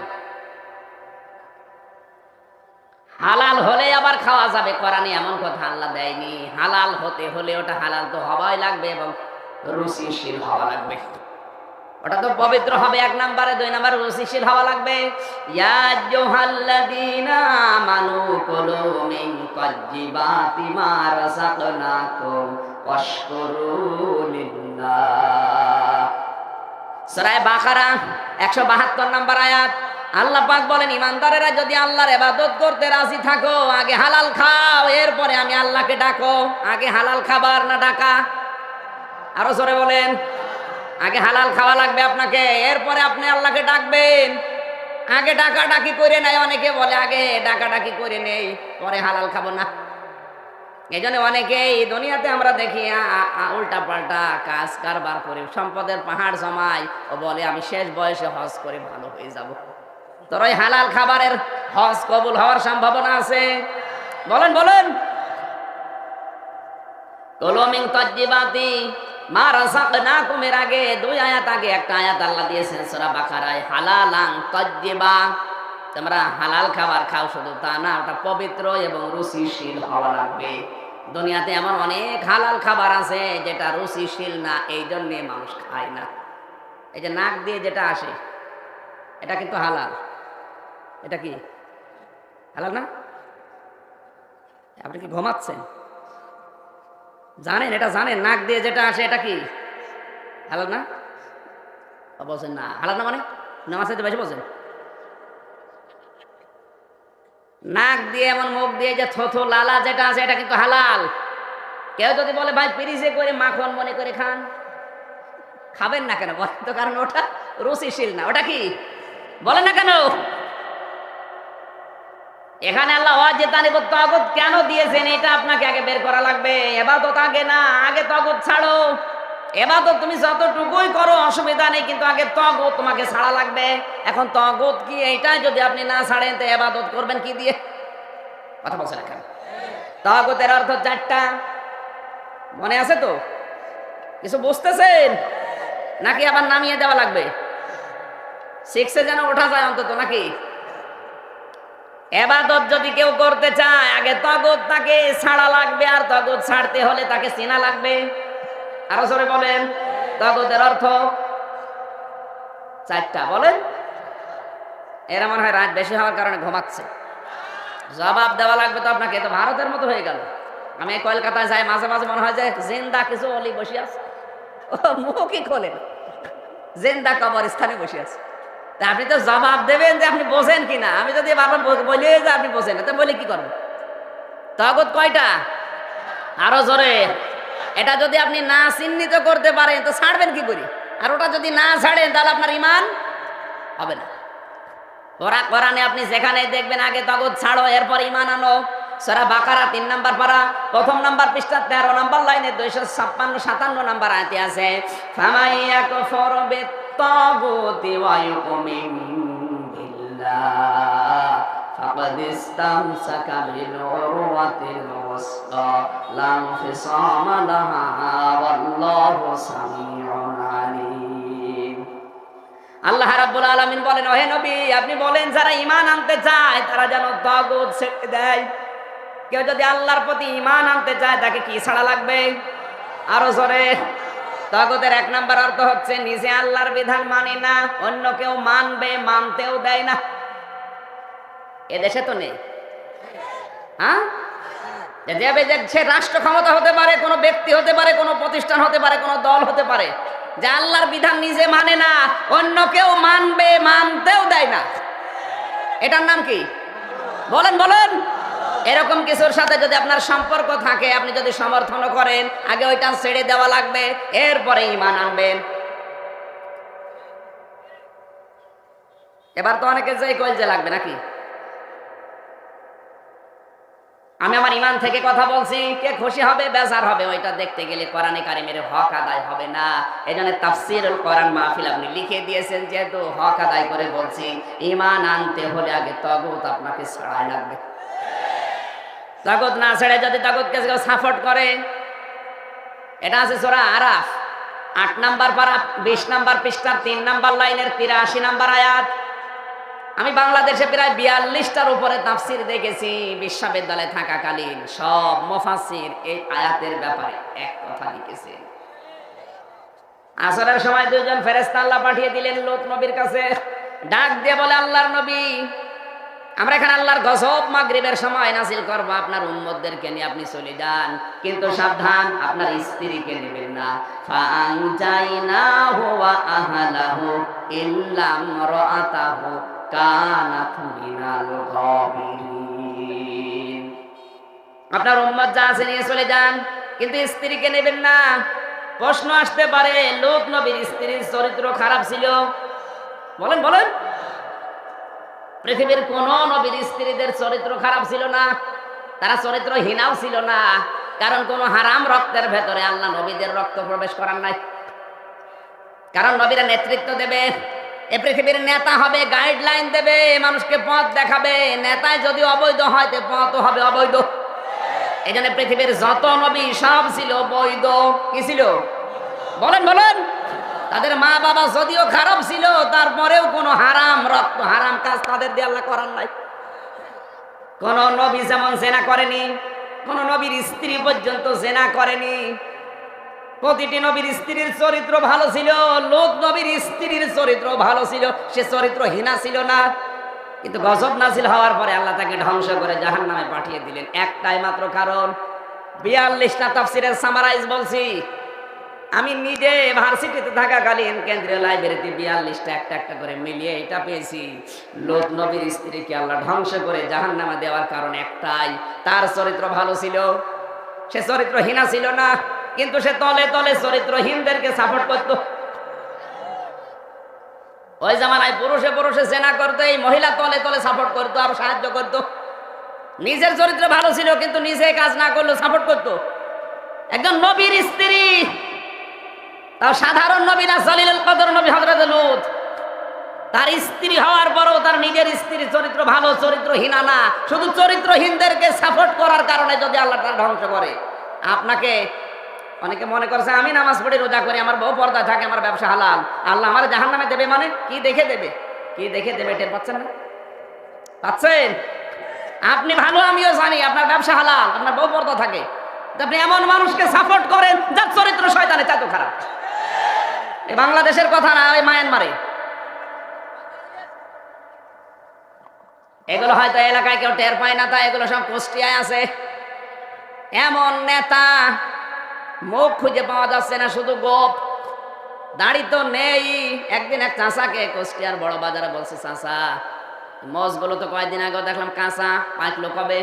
Speaker 1: হালাল হলে আবার খাওয়া যাবে, কোরআনে এমন কথা আল্লাহ দেয়নি। হালাল হতে হলে ওটা হালাল তো হওয়াই লাগবে এবং রুচিশীল হওয়া লাগবে। ওটা তো পবিত্র হবে এক নম্বরে, দুই নম্বরে রুচিশীল হওয়া লাগবে। ইয়া আইয়ুহাল্লাযীনা আমানু কুলু মিন তাইয়্যিবাতি মা রাযাকনাকুম ওয়াশকুরু লিল্লাহ। সূরা বাকারা 172 নম্বর আয়াত। আল্লাহ পাক বলেন ইমানদারেরা যদি আল্লাহর ইবাদত করতে রাজি থাকো, আগে হালাল খাও, এরপরে আমি আল্লাহকে ডাকো। আগে হালাল খাবার না ডাকা? আরো জোরে বলেন। আগে হালাল খাওয়া লাগবে আপনাকে, এরপরে আপনি আল্লাহকে ডাকবেন। আগে ডাকাডাকি করে নেয়, অনেকে বলে আগে ডাকাডাকি করে নেই পরে হালাল খাবো না। এই জন্য অনেকেই দুনিয়াতে আমরা দেখি উল্টা পাল্টা কাজ কারবার করে সম্পদের পাহাড় জমায়, ও বলে আমি শেষ বয়সে হজ করে ভালো হয়ে যাব। তোর ওই হালাল খাবারের হজ কবুল হওয়ার সম্ভাবনা আছে? বলেন বলেন। কুলু মিন তাইয়্যিবাতি মা রাযাকনাকুম, এর আগে দুই আয়াত আগে একটা আয়াত আল্লাহ দিয়েছেন সূরা বাকারায়, হালালান তাইয়্যিবা। তোমরা হালাল খাবার খাও, শুধু তা না, ওটা পবিত্র এবং রুচিশীল হওয়া লাগবে। দুনিয়াতে এমন অনেক হালাল খাবার আছে যেটা রুচিশীল না, এই জন্যে মানুষ খায় না। এই যে নাক দিয়ে যেটা আসে এটা কিন্তু হালাল। এটা কি হালাল না? আপনি কি ঘুমাচ্ছেন? জানেন এটা, জানেন নাক দিয়ে যেটা আসে এটা কি হালাল না? বলছেন না হালাল না, মানে নামাজ চাইতে বেশি বলছেন। নাক দিয়ে এমন মুখ দিয়ে যে থোথো লালা যেটা আছে এটা কিন্তু হালাল। কেউ যদি বলে ভাই ফ্রিজে করে মাখন মনে করে খান, খাবেন না কেন? বলেন তো, কারণ ওটা রুচিশীল না। ওটা কি বলেন না কেন? এখানে আল্লাহ ওয়াজতানিবুত তাগুত কেন দিয়েছেন এটা আপনাকে আগে বের করা লাগবে। ইবাদত আগে না, আগে তাগুত ছাড়ো। এবাদত তুমি যতটুকুই করো অসুবিধা নেই, কিন্তু আগে তগুত তোমাকে ছাড়া লাগবে। এখন তগুত কি এইটাই যদি আপনি না ছাড়েন তো এবাদত করবেন কি দিয়ে? কথা বলছেন এখানে। তগুতের অর্থ চারটা, মনে আছে তো? কিছু বুঝতেছেন নাকি আবার নামিয়ে দেওয়া লাগবে? শিখছে যেন ওঠা যায় অন্তত, নাকি? এবাদত যদি কেউ করতে চায় আগে তগুত তাকে ছাড়া লাগবে, আর তগুত ছাড়তে হলে তাকে চেনা লাগবে। আরো জোরে বলেন। তগুতের অর্থ চারটা, বলেন। এরা মনে হয় রাত বেশি হওয়ার কারণে ঘুমাচ্ছে। জবাব দেওয়া লাগবে তো আপনাকে। তো ভারতের মতো হয়ে গেল। আমি কলকাতায় যাই, মাঝে মাঝে মনে হয় যে জিন্দা কিছু অলি বসে আছে, মুখই খোলে না, জিন্দা কবরস্থানে বসে আছে। তা আপনি তো জবাব দেবেন যে আপনি বোঝেন কিনা। আমি যদি বারবার বলি যে আপনি বোঝেন না, তো বলে কি করবেন? তগুত কয়টা? আরো জোরে। এটা যদি আপনি না চিহ্নিত করতে পারেন তো ছাড়বেন কি করে? আর ওটা যদি না ছাড়েন তাহলে আপনার ঈমান হবে না। ওরা কোরআনে আপনি যেখানে দেখবেন আগে তগুত ছাড়ো এরপর ঈমান আনো। সূরা বাকারা 3 নাম্বার পারা, প্রথম নাম্বার পৃষ্ঠা 13 নাম্বার লাইনে 256-57 নাম্বার আয়াতে আছে, ফামাইয়াকফুর বিত্তাগুতি ওয়া ইউমিন বিল্লাহ ফাকাদ ইসতামসাকা বিল উরওয়াতিল ওয়াসকা লা ইনফিসামা লাহা ওয়াল্লাহু সামিউন আলীম। আল্লাহ রাব্বুল আলামিন বলেন, ওহে নবী আপনি বলেন যারা ঈমান আনতে চায় তারা যেন তাগুত ছেড়ে দেয়। কেউ যদি আল্লাহর প্রতি ঈমান আনতে চায় তাকে কি ছাড়া লাগবে? আরো জোরে। তাগুতের 1 নাম্বার অর্থ হচ্ছে নিজে আল্লাহর বিধান মানে না, অন্য কেউ মানবে, মানতেও দেয় না। এদেশে তো নেই, হ্যাঁ? সে রাষ্ট্র ক্ষমতা হতে পারে, কোনো ব্যক্তি হতে পারে, কোনো প্রতিষ্ঠান হতে পারে, কোনো দল হতে পারে, যে আল্লাহর বিধান নিজে মানে না, অন্য কেউ মানবে, মানতেও দেয় না। এটার নাম কি? বলেন বলেন। এরকম কিছুর সাথে যদি আপনার সম্পর্ক থাকে, আপনি যদি সমর্থন করেন, আগে ওইটা ছেড়ে দেওয়া লাগবে, এরপরে ঈমান আনবেন। এবার তো অনেকে যে কইলজে লাগবে নাকি? আমি আমার ঈমান থেকে কথা বলছি, কে খুশি হবে বেজার হবে ওইটা দেখতে গেলে কোরআনে কারিমের হক আদায় হবে না। এজন্য তাফসীরুল কোরআন মাহফিল আপনি লিখে দিয়েছেন, যেহেতু হক আদায় করে বলছি, ঈমান আনতে হলে আগে তাগুত আপনাকে ছাড়াই লাগবে। তাগুত না ছেড়ে যদি তাগুতকে কেউ সাপোর্ট করে, এটা আছে সূরা আরাফ 8 নাম্বার পারা 20 নাম্বার পৃষ্ঠার 3 নাম্বার লাইনের 83 নাম্বার আয়াত। আমি বাংলাদেশে প্রায় 42টার উপরে তাফসীর দেখেছি। বিশ্ববিদ্যালয়ে থাকাকালীন সব মুফাসসির এই আয়াতের ব্যাপারে এক কথা লিখেছে। আসরের সময় 2 জন ফেরেশতা আল্লাহ পাঠিয়ে দিলেন লূত নবীর কাছে। ডাক দিয়ে বলে, আল্লাহর নবী, আমরা এখানে আল্লাহর গজব মাগরিবের সময় নাযিল করব, আপনার উম্মতদেরকে নিয়ে আপনি চলে যান, কিন্তু সাবধান আপনার স্ত্রীকে নেবেন না। ফাআনজাইনাহু ওয়া আহলাহু ইল্লা ইমরাআতাহু কানাত মিনাল গাবিরিন। আপনার উম্মত যা আছে নিয়ে চলে যান, কিন্তু স্ত্রীকে নেবেন না। প্রশ্ন আসতে পারে, লূত নবীর স্ত্রীর চরিত্র খারাপ ছিল? বলেন বলেন। পৃথিবীর কোন নবীর স্ত্রীদের চরিত্র খারাপ ছিল না, তারা চরিত্রহীনাও ছিল না, কারণ কোন হারাম রক্তের ভেতরে আল্লাহ নবীদের রক্ত প্রবেশ করার নাই। কারণ নবীরা নেতৃত্ব দেবে, এ পৃথিবীর নেতা হবে, গাইডলাইন দেবে, মানুষকে পথ দেখাবে। নেতায় যদি অবৈধ হয় তো পথও হবে অবৈধ। এই জন্য পৃথিবীর যত নবী সব ছিল বৈধ। কি ছিল? বলেন বলেন। তাদের মা বাবা যদিও খারাপ ছিল, তারপরেও কোনো হারাম রক্ত, হারাম কাজ তাদের দিয়ে আল্লাহ করার নাই। কোন নবী যেমন জেনা করেনি, কোন নবীর স্ত্রী পর্যন্ত জেনা করেনি। প্রতিটি নবীর স্ত্রীর চরিত্র ভালো ছিল। লূত নবীর স্ত্রীর চরিত্র ভালো ছিল, সে চরিত্রহীনা ছিল না। কিন্তু গজব নাযিল হওয়ার পরে আল্লাহ তাকে ধ্বংস করে জাহান্নামে পাঠিয়ে দিলেন। একটাই মাত্র কারণ। 42টা তাফসীরের সামারাইজ বলছি। আমি নিজে ভার্সিটিতে থাকাকালীন কেন্দ্রীয় লাইব্রেরিতে 42টা একটা একটা করে মিলিয়ে এটা পেয়েছি। লূত নবীর স্ত্রীকে আল্লাহ ধ্বংস করে জাহান্নামে দেওয়ার কারণ একটাই, তার চরিত্র ভালো ছিল, সে চরিত্রহীনা ছিল না। কিন্তু সে তলে তলে চরিত্রহীনদেরকে সাপোর্ট করত। ওই জামানায় পুরুষে পুরুষে জেনা করতো, এই মহিলা তলে তলে সাপোর্ট করতো, আর সাহায্য করত। নিজের চরিত্র ভালো ছিল কিন্তু নিজে কাজ না করলেও সাপোর্ট করত। একজন নবীর স্ত্রী তাও সাধারণ নবী না, জলিলুল কদর নবী হযরত লূত, তার স্ত্রী হওয়ার পরও তার নিজের স্ত্রীর চরিত্র ভালো, চরিত্রহীনা না। শুধু চরিত্রহীনদেরকে সাপোর্ট করার কারণে যদি আল্লাহ তার ধ্বংস করে আপনাকে। অনেকে মনে করছে আমি নামাজ পড়ি, রোজা করি, আমার বউ পর্দা থাকে, আমার ব্যবসা হালাল, আল্লাহ আমার জাহান্নামে দেবে। মানে কি দেখে দেবে? কি দেখে দেবে টের পাচ্ছেন না? পাচ্ছেন? আপনি ভালো, আমিও জানি আপনার ব্যবসা হালাল, আপনার বউ পর্দা থাকে, আপনি এমন মানুষকে সাপোর্ট করেন যার চরিত্র শয়তানের চাইতে খারাপ। এই বাংলাদেশের কথা না, ওই মায়ানমারে। এগুলো হয়তো এলাকায় কেউ টের পায় না, তাই এগুলো সব কুষ্টিয়ায় আছে। এমন নেতা মুখ খুঁজে পাওয়া যাচ্ছে না, শুধু গোপ, দাড়ি তো নেই। একদিন এক চাষাকে কুষ্টিয়ার বড় বাজারে বলছে, চাষা মজগুলো তো কয়েকদিন আগে দেখলাম কাঁচা, পাকলো কবে?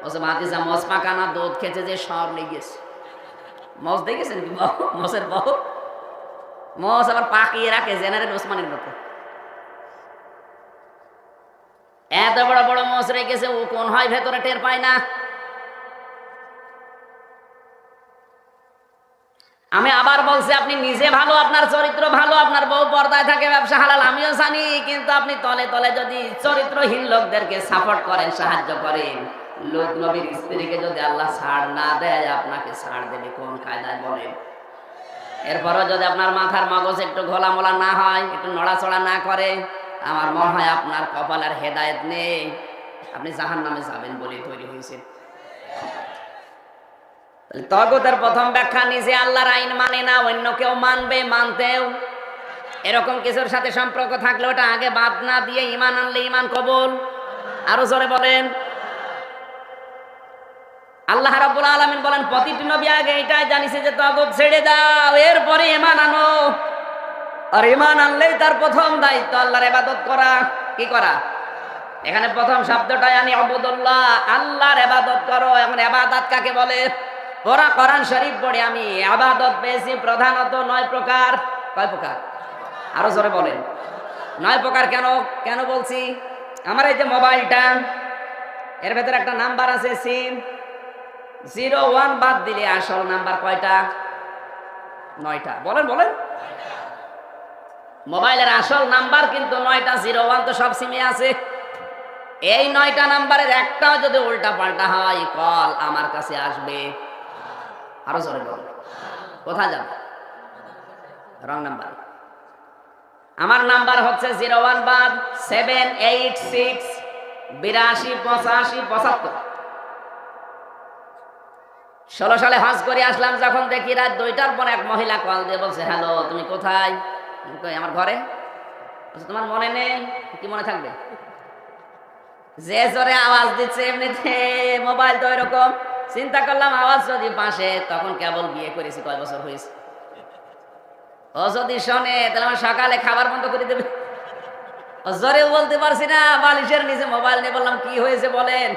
Speaker 1: বলছে ভাতিজা মজ পাকা না, দুধ খেতে যে সর নিয়ে গেছে। মজ দেখেছেন কি মজের বউ? মজ আবার পাকিয়ে রাখে জেনারেল ওসমানের মতো। এত বড় বড় মজ রেখেছে, ও কোন হয় ভেতরে টের পায় না। আমি আবার বলছি, আপনি নিজে ভালো, আপনার চরিত্র ভালো, আপনার বউ পর্দায় থাকে, ব্যবসা হালাল, আমিও জানি, কিন্তু আপনি তলে তলে যদি চরিত্রহীন লোকদেরকে সাপোর্ট করেন, সাহায্য করেন, লোক নবীর স্ত্রীকে যদি আল্লাহ ছাড় না দেয়, আপনাকে ছাড় দেবে কোন কায়দায় বলেন? এরপরও যদি আপনার মাথার মগজ একটু ঘোলামোলা না হয়, একটু নড়াচড়া না করে, আমার মনে হয় আপনার কপালের হেদায়েত নেই, আপনি জাহান্নামে যাবেন বলে তৈরি হয়েছেন। তগুতের প্রথম ব্যাখ্যা, নিজে আল্লাহর আইন মানে না, অন্য কেউ মানবে, মানতেও এরকম কিছুর সাথে সম্পর্ক থাকলে ওটা আগে বাদ না দিয়ে ঈমান আনলে ঈমান কবুল। আরো জোরে বলেন। আল্লাহ রাব্বুল আলামিন বলেন, প্রতিটি নবী আগে এটাই জানিয়েছে যে তগুত ছেড়ে দাও, এরপরে ঈমান আনো। আর ঈমান আনলেই তার প্রথম দায়িত্ব আল্লাহর ইবাদত করা। কি করা? এখানে প্রথম শব্দটাই আনি আবুদুল্লাহ, আল্লাহর ইবাদত করো। এখন ইবাদত কাকে বলে? ওরা কোরআন শরীফ পড়ে আমি ইবাদত পেয়েছি প্রধানত 9 প্রকার। কয় প্রকার? আরো জোরে বলেন। 9 প্রকার। কেন কেন বলছি? আমার এই যে মোবাইলটা, এর ভেতরে একটা নাম্বার আছে সিম, 01 বাদ দিলে আসল নাম্বার কয়টা? 9টা। বলেন বলেন। মোবাইলের আসল নাম্বার কিন্তু 9টা, 01 তো সব সিমে আছে। এই 9টা নাম্বারের একটাও যদি উল্টা পাল্টা হয়, কল আমার কাছে আসবে। আরো জোরে বল। কোথায় যাবে? Wrong number. আমার নাম্বার হচ্ছে 01 বাদ 786 82 85 75। 16 সালে হজ করে আসলাম, যখন দেখি রাত 2টার পর এক মহিলা কল দিয়ে বলছে, হ্যালো তুমি কোথায়? আমার ঘরে। তোমার মনে নেই? কি মনে থাকবে? যে জোরে আওয়াজ দিচ্ছে, এমনিতে মোবাইল তো এরকম। চিন্তা করলাম আওয়াজ যদি পাশে, তখন কেবল বিয়ে করেছি, কয় বছর হয়েছে। ও যদি শোনে তাহলে আমার সকালে খাবার বন্ধ করে দেবে। জোরে বলতে পারছি না, বালিশের নিচে মোবাইল নিয়ে বললাম, কি হয়েছে বলেন?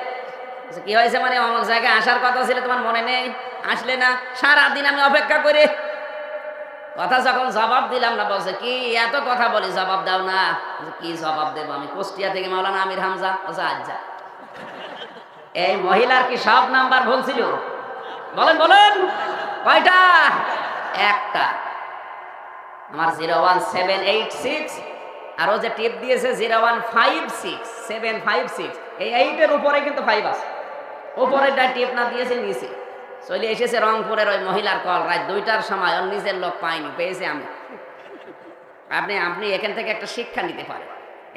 Speaker 1: কি হয়েছে মানে, অমুক জায়গায় আসার কথা ছিল, তোমার মনে নেই, আসলে না। সারাদিন আমি অপেক্ষা করে, কথা যখন জবাব দিলাম না, বলছে কি এত কথা বলি জবাব দাও না। কি জবাব দেবো আমি? কুষ্টিয়া থেকে মাওলানা আমির হামজা। আচ্ছা, এই মহিলার কি সব নাম্বার ভুল ছিল? বলেন বলেন। কয়টা? একটা। আমার 01786, আরো যে টিপ দিয়েছে 0156 756, এই 8-এর উপরে কিন্তু 5 আছে। উপরেরটা টিপ না দিয়েছে, নিচে চলে এসেছে রংপুরের ওই মহিলার কল রাত 2টার সময়। ওর নিজের লোক পাইনি, পেয়েছে আমি। আপনি এখান থেকে একটা শিক্ষা নিতে পারেন।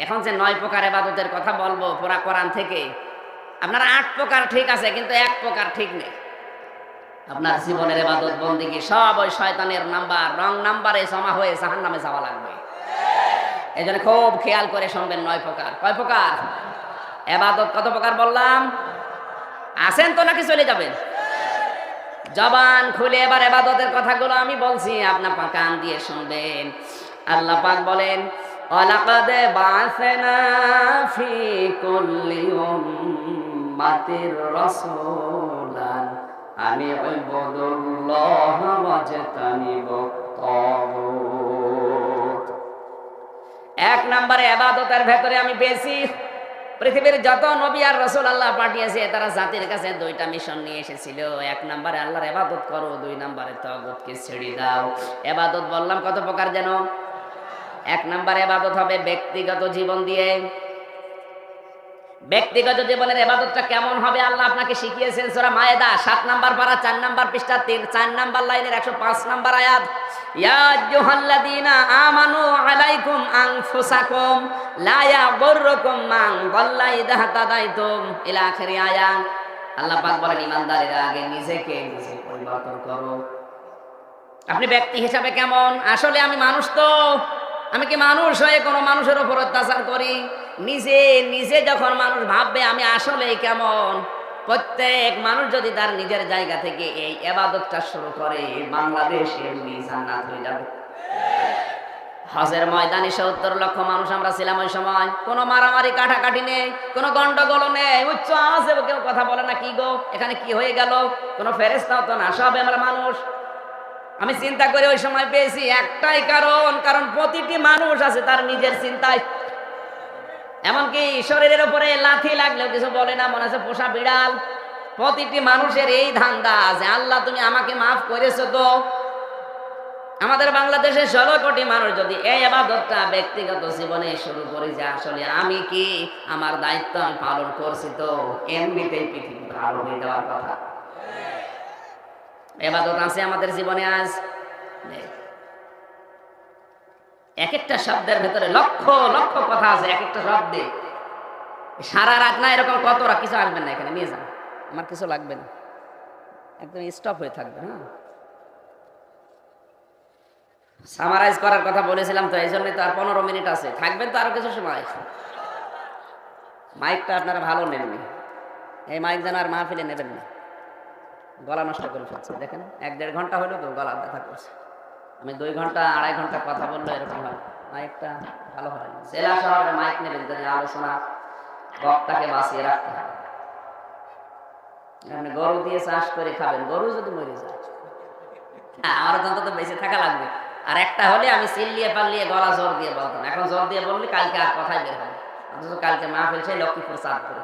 Speaker 1: এখন যে 9 প্রকার ইবাদতের কথা বলবো পুরা কোরআন থেকে, আপনার 8 প্রকার ঠিক আছে, কিন্তু 1 প্রকার ঠিক নেই। আপনার জীবনের ইবাদত বন্দেগী সব ওই শয়তানের নাম্বার, রং নাম্বারে জমা হয়ে জাহান্নামে যাওয়া লাগবে। এই জন্য খুব খেয়াল করে শুনবেন। 9 প্রকার। কয় প্রকার ইবাদত? কত প্রকার বললাম? আসেন তো নাকি চলে যাবেন? জবান খুলে এবার ইবাদতের কথাগুলো আমি বলছি, আপনার কান দিয়ে শুনবেন। আল্লাহ পাক বলেন, ওয়ালাকাদ বা'আসনা ফি কুল্লি উম্মাতির রাসূলান আনি ইবুদুল্লাহ ওয়াজতানিবুত তাগুত। 1 নম্বরে ইবাদতের ভেতরে আমি পেয়েছি পৃথিবীর যত নবী আর রাসূল আল্লাহ পাঠিয়েছে তারা জাতির কাছে দুইটা মিশন নিয়ে এসেছিল। এক নম্বরে আল্লাহর ইবাদত করো, দুই নম্বরে তাগুতকে ছেড়ে দাও। ইবাদত বললাম কত প্রকার যেন। এক নম্বরে ইবাদত হবে ব্যক্তিগত জীবন দিয়ে। ব্যক্তিগত জীবনের ইবাদতটা কেমন হবে আল্লাহ আপনাকে শিখিয়েছেন সূরা মায়েদা 7 নাম্বার পারা 4 নাম্বার পৃষ্ঠা 4 নাম্বার লাইনের 105 নাম্বার আয়াত। ইয়া আইয়ুহাল্লাযীনা আমানু আলাইকুম আনফুসাকুম লা ইয়াগুররুকুম মান দাল্লা ইযা হাদাইতুম ইলা আখিরি আয়াত। আল্লাহ পাক বলেন ঈমানদারেরা আগে নিজে পরিবর্তন করো। আপনি ব্যক্তি হিসাবে কেমন? আসলে আমি মানুষ তো, আমি কি মানুষ হয়ে কোনো মানুষের উপর অত্যাচার করি? নিজে যখন মানুষ ভাববে আমি আসলে কেমন, প্রত্যেক মানুষ যদি তার নিজের জায়গা থেকে এই ইবাদতটা শুরু করে, বাংলাদেশ এমনি জান্নাত হয়ে যাবে। হজের ময়দানে 70 লক্ষ মানুষ আমরা ছিলাম ওই সময়। কোনো মারামারি কাটাকাটি নেই, কোনো গন্ডগোল নেই, উচ্চ আওয়াজে কেউ কথা বলে না। কি গো এখানে কি হয়ে গেল? কোনো ফেরেশতাও তো না, সব আমরা মানুষ। আমি চিন্তা করে ওই সময় পেয়েছি একটাই কারণ প্রতিটি মানুষ আছে তার নিজের চিন্তায়। এমনকি শরীরের উপরে লাথি লাগলেও কিছু বলে না, মনে হচ্ছে পোষা বিড়াল। প্রতিটি মানুষের এই ধান্দা আছে, আল্লাহ তুমি আমাকে মাফ করেছো তো। আমাদের বাংলাদেশে 16 কোটি মানুষ যদি এই ইবাদতটা ব্যক্তিগত জীবনে শুরু করি যে আসলে আমি কি, আমার দায়িত্ব আমি পালন করছি, তো এমনিতেই পৃথিবী ভালো হয়ে যাওয়ার কথা। ইবাদত আছে আমাদের জীবনে আজ নেই। এক একটা শব্দের ভেতরে লক্ষ লক্ষ কথা আছে, এক একটা শব্দে। সারা রাত না এরকম কতরা কিছু আসবেন না, এখানে নিয়ে যান, আমার কিছু লাগবে না, একদম স্টপ হয়ে থাকবে। হ্যাঁ, সামারাইজ করার কথা বলেছিলাম তো, এই জন্যই তো আর 15 মিনিট আছে, থাকবেন তো আরো কিছু সময়। মাইকটা আপনারা ভালো নেননি, এই মাইক যেন আর মাহফিলে নেবেন না, গলা নষ্ট করে ফেলছে। দেখেন 1-1.5 ঘন্টা হলো তো গলা ব্যথা করছে। আমি 2 ঘন্টা 2.5 ঘন্টা কথা বললে এরকম হয়, মাইকটা ভালো হয় না। জেলা শহরে মাইক নেবেন যদি আলোচনা বক্তাকে বাঁচিয়ে রাখতে হবে। আপনি গরু দিয়ে চাষ করে খাবেন, গরু যদি মরে যায়, হ্যাঁ আমার অন্তত বেঁচে থাকা লাগবে। আর একটা হলে আমি চিল্লিয়ে পাল্লিয়ে গলা জোর দিয়ে বলতাম, এখন জোর দিয়ে বললে কালকে আর কথাই বের হবে। অথচ কালকে মাহফিল সেই লক্ষ্মীপুর চাঁদ করে।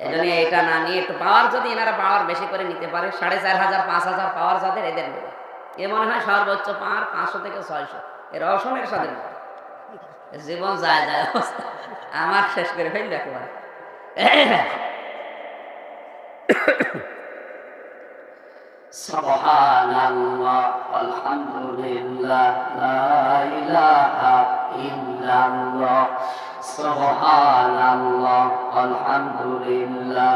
Speaker 1: এই জন্য এটা না নিয়ে একটু পাওয়ার, যদি এনারা পাওয়ার বেশি করে নিতে পারে, 4,500 5,000 পাওয়ার যাদের, এদের নেবে। এ মনে হয় সর্বোচ্চ পাওয়ার 500 থেকে 600। এর রসনের সাথে জীবন যায় অবস্থা আমার শেষ করে ফেলবে একেবারে। সুবহানাল্লাহ আলহামদুলিল্লাহ লা ইলাহা ইল্লাল্লাহ সুবহানাল্লাহ আলহামদুলিল্লাহ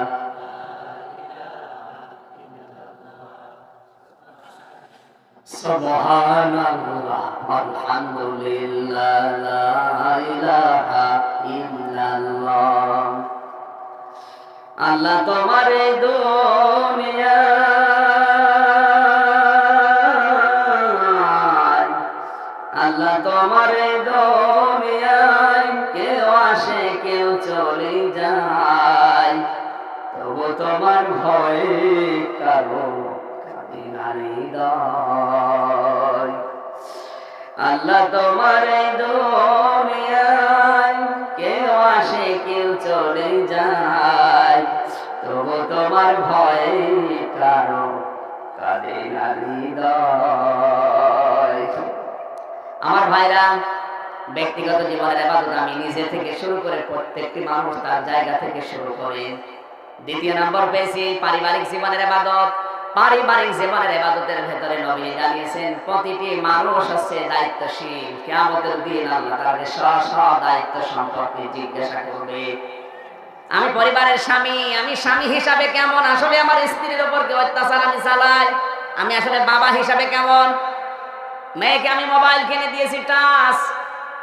Speaker 1: সুবহানাল্লাহ আলহামদুলিল্লাহ লা ইলাহা ইল্লাল্লাহ। আল্লাহ তোমার এই দুনিয়ায়, আল্লাহ তোমার এই দুনিয়ায়, কেউ আসে কেউ চলে যায়, তবু তোমার ভয়ে কারো আল্লাহ তোমার এই দুনিয়ায়, কেউ আসে কেউ চলে যায়, তবু তোমার ভয়ে কারো কাঁদে না হৃদয়। আমার ভাইরা, ব্যক্তিগত জীবনের ইবাদত আমি নিজে থেকে শুরু করে প্রত্যেকটি মানুষ তার জায়গা থেকে শুরু করে। দ্বিতীয় নম্বর পেয়েছি পারিবারিক জীবনের ইবাদত। পারিবারিক জীবনের ইবাদতের ভেতরে নবী জানিয়েছেন প্রতিটি মানুষ হচ্ছে দায়িত্বশীল। কিয়ামতের দিন আল্লাহ তাআলা স্ব দায়িত্ব সম্পর্কে জিজ্ঞাসা করবে। আমি পরিবারের স্বামী, আমি স্বামী হিসাবে কেমন? আসলে আমার স্ত্রীর উপর কি অত্যাচার আমি চালাই? আমি আসলে বাবা হিসাবে কেমন? মেয়েকে আমি মোবাইল কিনে দিয়েছি টাচ,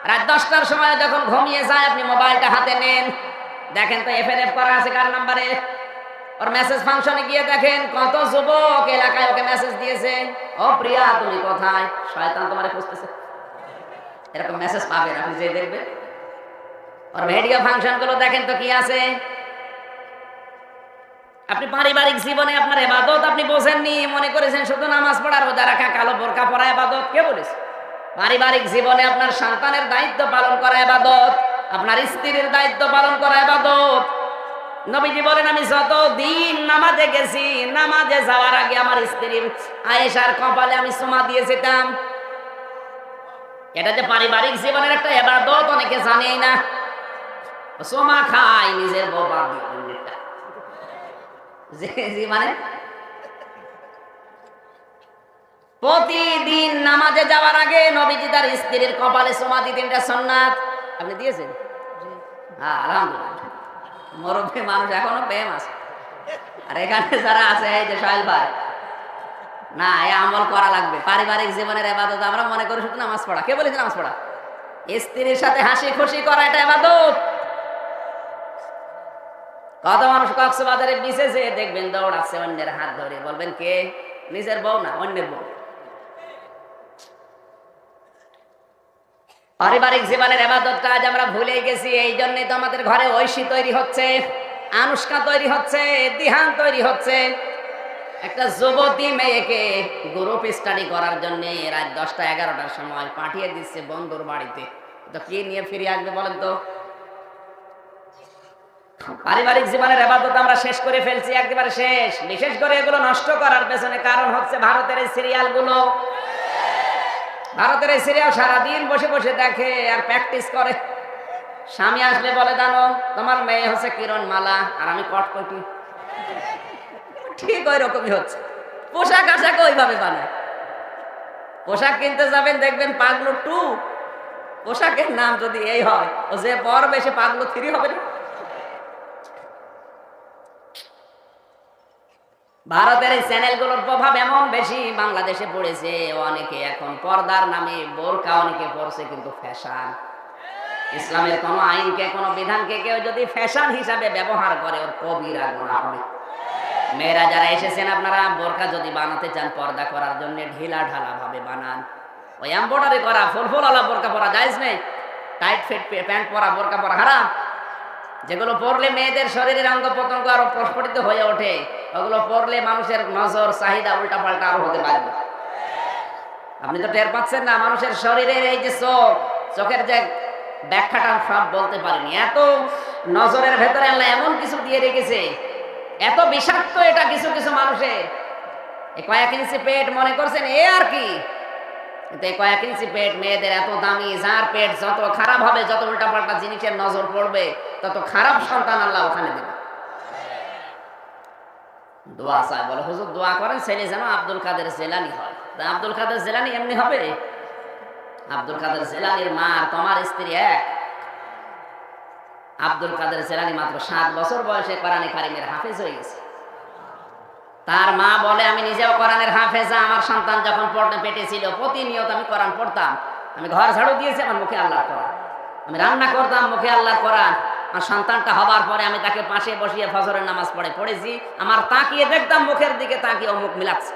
Speaker 1: রাত 10টার সময় যখন ঘুমিয়ে যায় আপনি মোবাইলটা হাতে নেন, দেখেন তো এফএনএফ করা আছে কার নাম্বারে। ওর মেসেজ ফাংশনে গিয়ে দেখেন কত যুবক এলাকায় ওকে মেসেজ দিয়েছে, ও প্রিয়া তুমি কোথায়, শয়তান তোমারে খুঁজতেছে। এরকম মেসেজ পাবেন আপনি, যে দেখবেন। ওর ভিডিও ফাংশন গুলো দেখেন তো কি আছে। আপনি পারিবারিক জীবনে আপনার ইবাদত আপনি বোঝেননি, মনে করেছেন শুধু নামাজ পড়া, রোজা রাখা, কালো বোরকা পরা ইবাদত। কে বলেছে? পারিবারিক জীবনে আপনার সন্তানের দায়িত্ব পালন করা ইবাদত। আপনার স্ত্রীর দায়িত্ব পালন করা ইবাদত। নবীজি বলেন, আমি যত দিন নামাজে গেছি, নামাজে যাওয়ার আগে আমার স্ত্রী আয়েশার কপালে আমি চুমা দিয়ে যেতাম। এটা যে পারিবারিক জীবনের একটা ইবাদত, অনেকে জানেই না। চুমা খায় নিজের বউ বাদ দিয়ে, মানে প্রতিদিন নামাজে যাওয়ার আগে নবীজি তার স্ত্রীর কপালে চুমা দিতেন। এটা সুন্নাত। আপনি দিয়েছেন? হ্যাঁ, আলহামদুলিল্লাহ। মুরব্বী মানুষ এখনো প্রেম আছে। আর এখানে যারা আছে, এই যে সোহেল ভাই, না এই আমল করা লাগবে। পারিবারিক জীবনের ইবাদত আমরা মনে করি শুধু নামাজ পড়া। কে বলেছে নামাজ পড়া? স্ত্রীর সাথে হাসি খুশি করা, এটা ইবাদত। কত মানুষ কক্সবাজারে বিচে যে দেখবেন দৌড়াচ্ছে অন্যের হাত ধরে, বলবেন কে? নিজের বউ না, অন্যের বউ। পারিবারিক জীবনের ইবাদতটা আজ আমরা ভুলে গেছি। এই জন্যই তো আমাদের ঘরে ঐশী তৈরি হচ্ছে, আনুষ্কা তৈরি হচ্ছে, দিহান তৈরি হচ্ছে। একটা যুবতী মেয়েকে গ্রুপ স্টাডি করার জন্য রাত 10টা-11টার সময় পাঠিয়ে দিচ্ছে বন্ধুর বাড়িতে। তো কি নিয়ে ফিরে আসবে বলেন তো? পারিবারিক জীবনের ইবাদত আমরা শেষ করে ফেলছি, একেবারে শেষ। বিশেষ করে এগুলো নষ্ট করার পেছনে কারণ হচ্ছে ভারতের এই সিরিয়ালগুলো। ভারতের এই সিরিয়াল সারাদিন বসে বসে দেখে আর প্র্যাকটিস করে। স্বামী আসলে বলে, জানো তোমার মেয়ে হচ্ছে কিরণ মালা আর আমি কটকটি। ঠিক ওই রকমই হচ্ছে। পোশাক আশাক ওইভাবে বানায়। পোশাক কিনতে যাবেন, দেখবেন পাগলু 2। পোশাকের নাম যদি এই হয়, ও যে পরবে সে পাগলু 3 হবে না। ভারতের এই চ্যানেলগুলোর প্রভাব এমন বেশি বাংলাদেশে পড়েছে, অনেকে এখন পর্দার নামে বোরকা অনেকে পড়ছে, কিন্তু ফ্যাশন। ইসলামের কোন আইনকে, কোন বিধানকে কেউ যদি ফ্যাশন হিসাবে ব্যবহার করে, ওর কবিরা গুনাহ হবে। মেয়েরা যারা এসেছেন, আপনারা বোরকা যদি বানাতে চান পর্দা করার জন্য, ঢিলা ঢালা ভাবে বানান। ওই এমব্রয়ডারি করা ফুল ফুলওয়ালা বোরকা পরা জায়েজ নেই। টাইট ফিট প্যান্ট পরা, বোরকা পরা হারাম। যেগুলো পরলে মেয়েদের শরীরের অঙ্গ প্রত্যঙ্গ আরো প্রস্ফুটিত হয়ে ওঠে, ওগুলো পরলে মানুষের নজর চাহিদা উল্টা পাল্টা আরো হতে পারবে। আপনি তো টের পাচ্ছেন না, মানুষের শরীরের এই যে চোখের যে ব্যাখ্যাটা সব বলতে পারেনি। এত নজরের ভেতরে আল্লাহ এমন কিছু দিয়ে রেখেছে, এত বিষাক্ত এটা কিছু কিছু মানুষের। এই কয়েক ইঞ্চি পেট মনে করছেন এ আর কি, কিন্তু এই কয়েক ইঞ্চি পেট মেয়েদের এত দামি। যার পেট যত খারাপ হবে, যত উল্টাপাল্টা জিনিসের নজর পড়বে, তত খারাপ সন্তান আল্লাহ ওখানে দেবে। দোয়া চায়, বলে হুজুর দোয়া করেন ছেলে যেন আব্দুল কাদের জেলানি হয়। তা আব্দুল কাদের জেলানি এমনি হবে? আব্দুল কাদের জেলানির মা আর তোমার স্ত্রী এক। আব্দুল কাদের জেলানি মাত্র 7 বছর বয়সে কোরআনে কারিমের হাফেজ হয়ে গেছে। তার মা বলে, আমি নিজেও কোরআনের হাফেজা। আমার সন্তান যখন পেটে ছিল, প্রতিনিয়ত আমি কোরআন পড়তাম। আমি ঘর ঝাড়ু দিয়েছি, আমার মুখে আল্লাহর কোরআন। আমি রান্না করতাম, মুখে আল্লাহর কোরআন। আমার সন্তানটা হবার পরে আমি তাকে পাশে বসিয়ে ফজরের নামাজ পড়েছি। আমার তাকিয়ে দেখতাম, মুখের দিকে তাকিয়ে ও মুখ মিলাচ্ছে।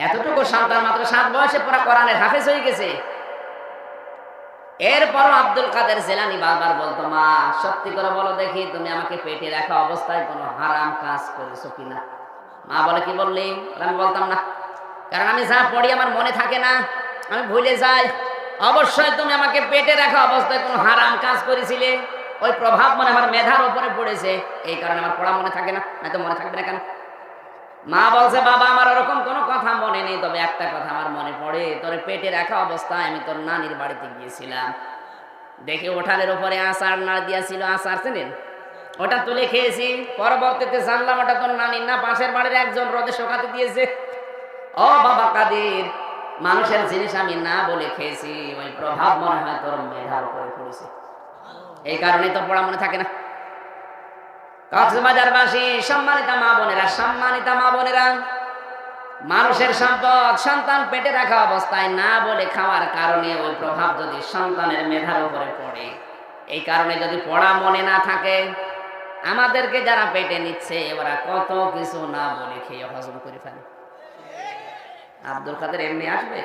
Speaker 1: এতটুকু সন্তান মাত্র 7 বয়সে পুরা কোরআনের হাফেজ হয়ে গেছে। এরপরও আব্দুল কাদের জেলানি বারবার বলতো, মা সত্যি করে বলো দেখি, তুমি আমাকে পেটে রাখা অবস্থায় কোনো হারাম কাজ করেছো কিনা? মা বলে, কি বললি? আমি বলতাম না, কারণ আমি যা পড়ি আমার মনে থাকে না, আমি ভুলে যাই। অবশ্যই তুমি আমাকে পেটে রাখা অবস্থায় কোনো হারাম কাজ করেছিলে, ওই প্রভাব মনে আমার মেধার উপরে পড়েছে, এই কারণে আমার পড়া মনে থাকে না। তো মনে থাকবে না কেন? মা বলছে, বাবা আমার ওরকম কোনো কথা মনে নেই, তবে একটা কথা আমার মনে পড়ে। তোর পেটে রাখা অবস্থায় আমি তোর নানির বাড়িতে গিয়েছিলাম, দেখে ওঠানের উপরে আচার না দিয়েছিল, আচার চেনেন, ওটা তুলে খেয়েছি। পরবর্তীতে জানলাম ওটা তোর নানির না, পাশের বাড়ির একজন রোদে শোকাতে দিয়েছে। ও বাবা কাদের, মানুষের জিনিস আমি না বলে খেয়েছি, ওই প্রভাব মনে হয় তোর মেধার উপরে পড়েছে, এই কারণে তোর পড়া মনে থাকে না। কক্সবাজারবাসী, সম্মানিতা মা বোনেরা, মানুষের সম্পদ সন্তান পেটে রাখা অবস্থায় না বলে খাওয়ার কারণে ওই প্রভাব যদি সন্তানের মেধার উপরে পড়ে, এই কারণে যদি পড়া মনে না থাকে, আমাদেরকে যারা পেটে নিচ্ছে ওরা কত কিছু না বলে খেয়ে হজম করে ফেলে। আব্দুল কাদের এমনি আসবে?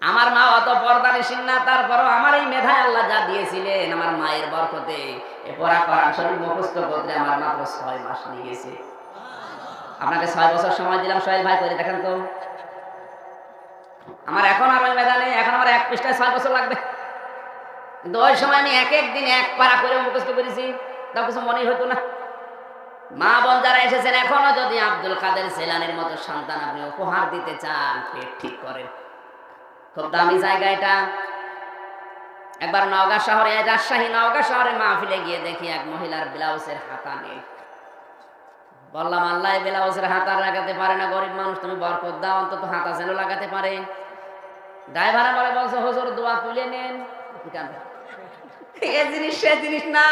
Speaker 1: আমার মা অত পর্দানিসীন না, তারপরও আমার এই মেধায় আল্লাহ যা দিয়েছিলেন, আমার মায়ের বরকতে এ পড়া কোরআন শরীফ মুখস্থ করতে আমার মাত্র 6 মাস নিয়ে গেছে। আপনাকে 6 বছর সময় দিলাম, সোহেল ভাই করে দেখেন তো। আমার এখন আর ওই ময়দানে এখন আমার 1 পৃষ্ঠায় 6 বছর লাগবে, কিন্তু ওই সময় আমি এক এক দিন এক পারা করে মুখস্থ করেছি, তাও কিছু মনেই হতো না। মা বোন যারা এসেছেন, এখনো যদি আব্দুল কাদের জিলানীর মতো সন্তান আপনি উপহার দিতে চান, পেট ঠিক করেন। খুব দামি জায়গা এটা। একবার নওগাঁ শহরে, রাজশাহী নওগাঁ শহরে মাহফিলে গিয়ে দেখি এক মহিলার ব্লাউজের হাতা নেই। বললাম, আল্লাহ ব্লাউজের হাতা লাগাতে পারে না, গরিব মানুষ, তুমি বরকত দাও, অন্তত হাতা যেন লাগাতে পারে। ড্রাইভার বলে, বলছে হুজুর দোয়া তুলে নেন। এ জিনিস সে জিনিস না,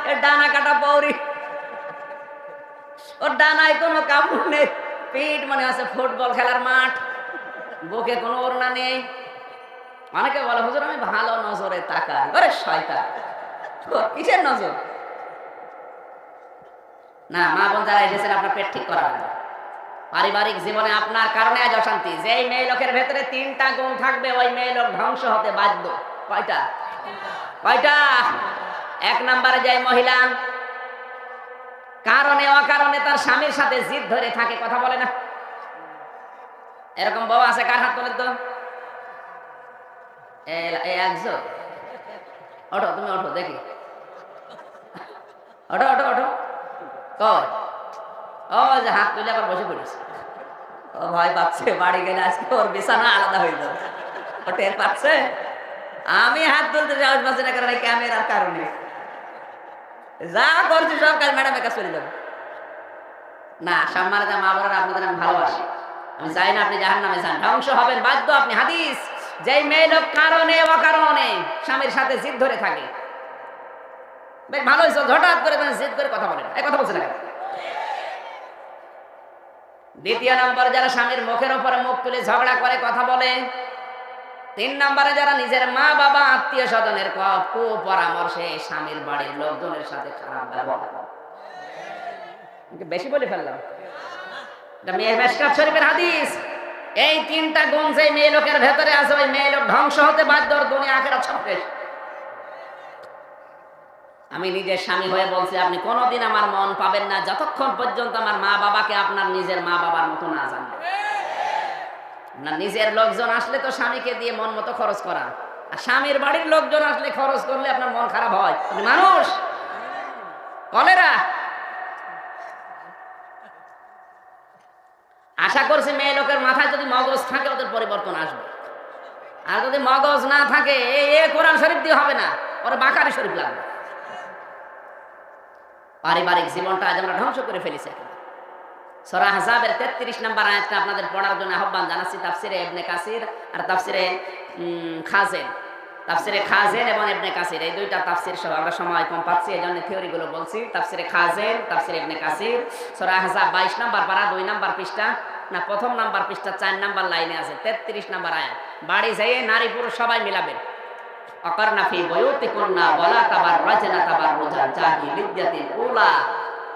Speaker 1: এর ডানা কাটা পৌরি, ওর ডানায় কোনো কাপড় নেই, পিঠ মনে আছে ফুটবল খেলার মাঠ, বুকে কোনো ওড়না নেই। অনেকে বলে, হুজুর আমি ভালো নজরে তাকাই। আরে শয়তান, কিসের নজর? না, মা বোন যারা এসেছেন, আপনার পেট ঠিক করা হবে। পারিবারিক জীবনে আপনার কারণে আজ অশান্তি। যেই মেয়ে লোকের ভেতরে 3টা গুণ থাকবে, ওই মেয়ে লোক ধ্বংস হতে বাধ্য। কয়টা? 1 নম্বরে যে মহিলা কারণে অকারণে তার স্বামীর সাথে জিদ ধরে থাকে, কথা বলে না। এরকম বউ আছে? কার হাত তোলেন তো? একজন ওঠো, তুমি ওঠো দেখি, ওঠো ওঠো ওঠো। কই? ও যে হাত তুলে আবার বসে পড়েছে, ও ভয় পাচ্ছে, বাড়ি গেলে আজকে ওর বিছানা আলাদা হয়ে যাবে, ও টের পাচ্ছে। আমি হাত তুলতে সাহস পাচ্ছি না, কারণ এই ক্যামেরার কারণে। যা করছি সব কাজ ম্যাডামের কাছে চলে যাবে। না, সম্মানিত মা বোনেরা, আপনাদের আমি ভালোবাসি, আমি চাই না আপনি জাহান্নামে যান, ধ্বংস হবেন বাধ্য আপনি। হাদিস, যেই মেয়ে লোক কারণে অকারণে স্বামীর সাথে জিদ ধরে থাকে, বেশ ভালো হয়েছে, হঠাৎ করে জিদ করে কথা বলেন, এই কথা বলছে না। 2 নম্বর, যারা স্বামীর মুখের উপরে মুখ তুলে ঝগড়া করে কথা বলে। 3 নম্বরে, যারা নিজের মা বাবা আত্মীয় স্বজনের কুপরামর্শে স্বামীর বাড়ির লোকজনের সাথে খারাপ ব্যবহার করে। বেশি বলে ফেললাম, এটা মিশকাত শরীফের হাদিস। এই 3টা গুণ যে মেয়ে লোকের ভেতরে আছে, ওই মেয়ে লোক ধ্বংস হতে বাধ্য, দুনিয়া আখিরাত সব শেষ। আমি নিজের স্বামী হয়ে বলছি, আপনি কোনোদিন আমার মন পাবেন না যতক্ষণ পর্যন্ত আমার মা বাবাকে আপনার নিজের মা বাবার মতো না জানবেন। না, নিজের লোকজন আসলে তো স্বামীকে দিয়ে মন মতো খরচ করা, আর স্বামীর বাড়ির লোকজন আসলে খরচ করলে আপনার মন খারাপ হয়। আপনি মানুষ, কলেরা। আশা করছি মেয়ে লোকের মাথায় যদি মগজ থাকে, ওদের পরিবর্তন আসবে। আর যদি মগজ না থাকে, কোরআন শরীফ দিয়ে হবে না, ওরা বাকারি শরীফ লাগবে। পারিবারিক জীবনটা আজ আমরা ধ্বংস করে ফেলেছি। সূরা আহজাবের 33 নম্বর আয়াতটা আপনাদের পড়ার জন্য আহ্বান জানাচ্ছি। তাফসিরে ইবনে কাসির আর তাফসিরে খাজেন, তাফসিরে খাজেন এবং ইবনে কাসির, এই 2টা তাফসির সহ আমরা সময় কম পাচ্ছি, এই জন্য থিওরিগুলো বলছি। তাফসিরে খাজেন, তাফসিরে ইবনে কাসির, সূরা আহজাব 22 নম্বর পারা 2 নম্বর পৃষ্ঠা, না প্রথম নম্বর পৃষ্ঠা 4 নম্বর লাইনে আছে 33 নম্বর আয়াত। বাড়ি যেয়ে নারী পুরুষ সবাই মিলাবেন। অকারনা ফি বুয়ুতিকুন্না ওয়ালা তাবাররাজনা তাবাররুজাল জাহিলিয়াতিল উলা।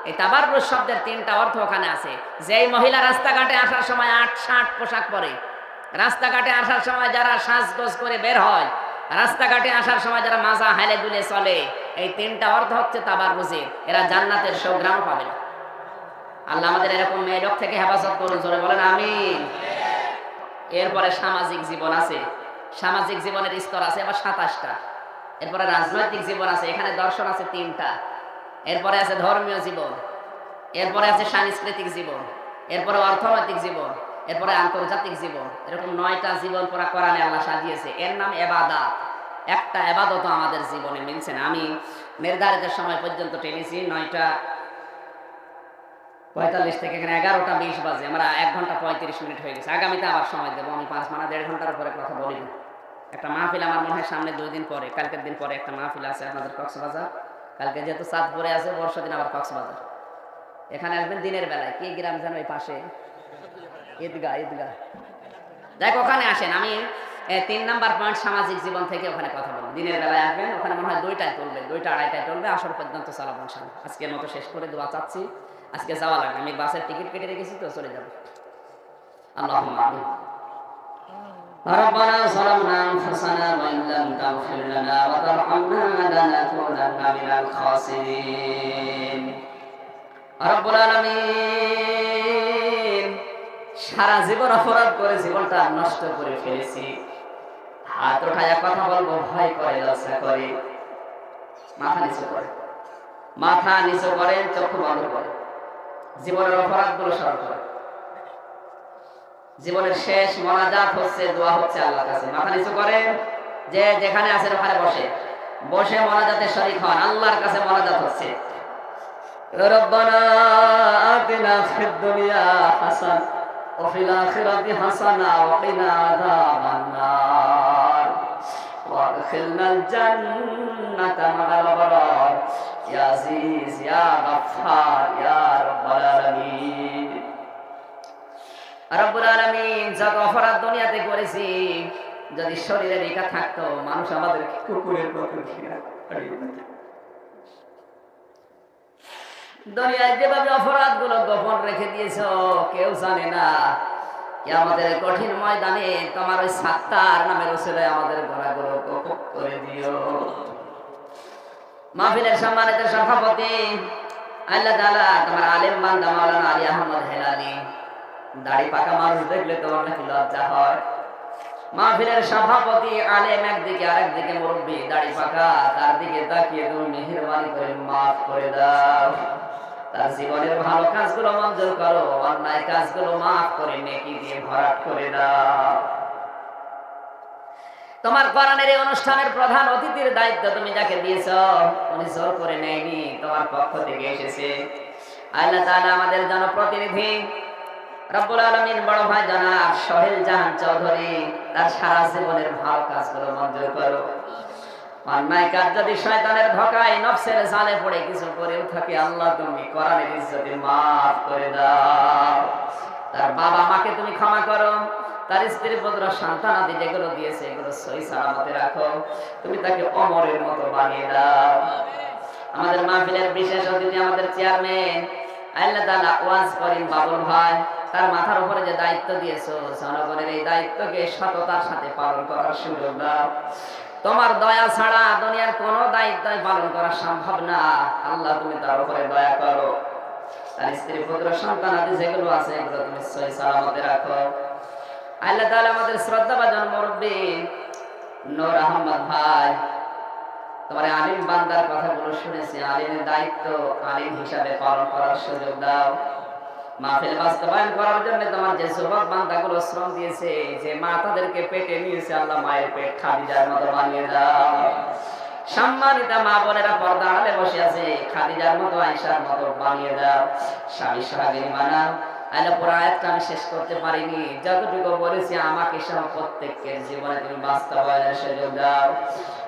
Speaker 1: এই তাবাররুজ শব্দের 3টা অর্থ ওখানে আছে। যেই মহিলা রাস্তাঘাটে আসার সময় 8-60 পোশাক পরে, রাস্তাঘাটে আসার সময় যারা সাজগোজ করে বের হয়, রাস্তাঘাটে আসার সময় যারা মাজা হাইলে দুলে চলে, এই 3টা অর্থ হচ্ছে তাবাররুজের। এরা জান্নাতের সুঘ্রাণ পাবে না। আল্লাহ আমাদের এরকম মেয়ে লোক থেকে হেফাজত করুন, জোরে বলেন আমিন। এরপরে সামাজিক জীবন আছে, সামাজিক জীবনের স্তর আছে আবার 27টা। এরপরে রাজনৈতিক জীবন আছে, এখানে দর্শন আছে 3টা। এরপরে আছে ধর্মীয় জীবন, এরপরে আছে সাংস্কৃতিক জীবন, এরপরে অর্থনৈতিক জীবন, এরপরে আন্তর্জাতিক জীবন। এরকম 9টা জীবন পুরা কোরআনে আল্লাহ সাজিয়েছে। এর নাম ইবাদত। একটা ইবাদত আমাদের জীবনে মিলছে না। আমি নির্ধারিত সময় পর্যন্ত টেনেছি, 9:45 থেকে এখানে 11:20 বাজে। আমরা 1 ঘন্টা 35 মিনিট হয়ে গেছে। আগামীতে আবার সময় দেবো। আমি 5 মানে 1.5 ঘন্টার উপরে কথা বলি না। একটা মাহফিল আমার মনে হয় সামনে 2 দিন পরে, কালকের দিন পরে একটা মাহফিল আছে আপনাদের কক্সবাজার। কালকে যেহেতু চাঁদপুরে আছে, বর্ষা দিন আবার কক্সবাজার। এখানে আসবেন দিনের বেলায়। কি গ্রাম যেন ওই পাশে, ঈদগাহ, দেখ ওখানে আসেন। আমি 3 নাম্বার পয়েন্ট সামাজিক জীবন থেকে ওখানে কথা বলবো। দিনের বেলায় আসবেন, ওখানে মনে হয় 2টায় চলবে, 2টা 2:30টায় চলবে, আসর পর্যন্ত চালাবো ইনশাআল্লাহ। আজকের মতো শেষ করে দোয়া চাচ্ছি। আজকে যাওয়া লাগবে, আমি বাসের টিকিট কেটে রেখেছি, তো চলে যাবো। আল্লাহুম্মা আমিন। ربنا ظلمنا أنفسنا وإن لم تغفر لنا وترحمنا لنكونن من الخاسرين। رب العالمين সারা জীবন অপরাধ করে জীবনটা নষ্ট করে ফেলেছি। হাত উঠায়া কথা বলবো ভয় করে, লজ্জা করে। মাথা নিচু করে, মাথা নিচু করেন, চক্ষু বন্ধ করে, জীবনের অপরাধ গুলো স্মরণ করে। জীবনের শেষ মোনাজাত হচ্ছে, দোয়া হচ্ছে আল্লাহর কাছে। মাথা নিচু করেন, যে যেখানে আছেন ওখানে বসে বসে মোনাজাতে শরীক হন। আল্লাহর কাছে মোনাজাত হচ্ছে, রব্বানা আতিনা ফিদ দুনিয়া হাসান ওয়া ফিল আখিরাতি হাসানা ওয়া কিনা আযাবান নার ওয়া আদখিলনাল জান্নাতা মা'আল আবরার ইয়া আজিজ ইয়া গাফফার ইয়া রাব্বাল আলামিন। রব্বুল আলামিন, যত অপরাধ দুনিয়াতে করেছি, যদি শরীরে রেখা থাকতো মানুষ আমাদের কুকুরের মতো ঘৃণা করত। দুনিয়ায় যেভাবে অপরাধ গুলো গোপন রেখে দিয়েছো কেউ জানে না, কিয়ামতের কঠিন ময়দানে তোমার ওই সাত্তার নামের ওসিলায় আমাদের গোনাহগুলো গোপন করে দিও। মাহফিলের সম্মানিত সভাপতি আল্লাহ তাআলা তোমার আলেম বান্দা মাওলানা আলী আহমদ হেলালি, দাড়ি পাকা মানুষ দেখলে তোমার নাকি লজ্জা হয়। মাহফিলের সভাপতি আলেম একদিকে, আরেকদিকে মুরব্বী দাড়ি পাকা, তার দিকে তাকিয়ে তুমি মেহেরবানি করে মাফ করে দাও। তার জীবনের ভালো কাজগুলো মঞ্জুর করো, অন্যায় কাজগুলো মাফ করে নেকি দিয়ে ভরাট করে দাও। তোমার কোরআনের এই অনুষ্ঠানের প্রধান অতিথির দায়িত্ব তুমি যাকে দিয়েছো, উনি জোর করে নেয়নি, তোমার পক্ষ থেকে এসেছে। আল্লাহ তাআলা আমাদের জনপ্রতিনিধি রব্বুল আলামিন বড় ভাই জনাব সোহেল জাহান চৌধুরী, তার সারা জীবনের ভালো কাজগুলো মঞ্জুর করো। অন্যায় কাজ যদি শয়তানের ধোঁকায় নফসের জালে পড়ে কিছু করেও থাকে, আল্লাহ তুমি কোরআনের ইজ্জতে মাফ করে দাও। তার বাবা মাকে তুমি ক্ষমা করো, তার স্ত্রী পুত্র সন্তান আদি যেগুলো দিয়েছে এগুলো সহি সালামতে রাখো, তুমি তাকে অমরের মতো বানিয়ে দাও। আমাদের মাহফিলের বিশেষ অতিথি আমাদের চেয়ারম্যান আল্লাহ তাআলা ওয়াজ করিম বাবুল ভাই, তার মাথার উপরে যে দায়িত্ব দিয়েছো, জনগণের এই দায়িত্বকে সততার সাথে পালন করার সুযোগ দাও। তোমার দয়া ছাড়া দুনিয়ার কোনো দায়িত্ব পালন করা সম্ভব না। আল্লাহ তুমি তার উপরে দয়া করো, তার স্ত্রী পুত্র সন্তান আদি যেগুলো আছে এগুলো তুমি সহি সালামতে রাখো। আল্লাহ তাআলা আমাদের শ্রদ্ধাভাজন মুরব্বী নূর আহমদ ভাই, তোমার আলিম বান্দার কথাগুলো শুনেছি, আলিমের দায়িত্ব আলিম হিসাবে পালন করার সুযোগ দাও। মাহফিল বাস্তবায়ন করার জন্য তোমার যে যুবক বান্দাগুলো শ্রম দিয়েছে, যে মা তাদেরকে পেটে নিয়েছে, আল্লাহ মায়ের পেট খাদিজার মতো বানিয়ে দাও। সম্মানিতা মা বোনেরা পর্দা আড়ালে বসে আছে, খাদিজার মতো আয়েশার মতো বানিয়ে দাও। স্বামী সোহাগিনী বানাও। আল্লাহ পুরো আয়াতটা আমি শেষ করতে পারিনি, যতটুকু বলেছি আমাকে সহ প্রত্যেকের জীবনে তুমি বাস্তবায়নের সুযোগ দাও।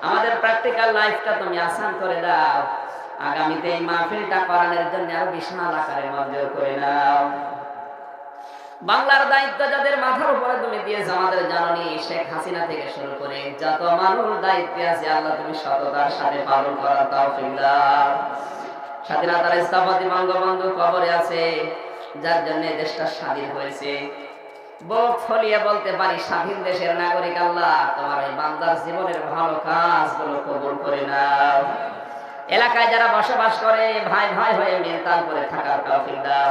Speaker 1: আমাদের প্র্যাকটিক্যাল লাইফটা তুমি আসান করে দাও। আগামীতে এই মাহফিলটা কোরআনের জন্য আরো বিশাল আকারে মঞ্জুর করে নাও। বাংলার দায়িত্ব যাদের মাথার উপরে তুমি দিয়েছো, আমাদের জননী শেখ হাসিনা থেকে শুরু করে যত মানুষ দায়িত্বে আছে, আল্লাহ তুমি সততার সাথে পালন করার তৌফিক দাও। স্বাধীনতার স্থপতি বঙ্গবন্ধু কবরে আছে, যার জন্য দেশটা স্বাধীন হয়েছে। বুক ফলিয়ে বলতে পারি স্বাধীন দেশের নাগরিক, আল্লাহ তোমার এই বান্দার জীবনের ভালো কাজগুলো কবুল করে নাও। এলাকায় যারা বসবাস করে ভাই ভাই হয়ে মিলতাল করে থাকার তৌফিক দাও।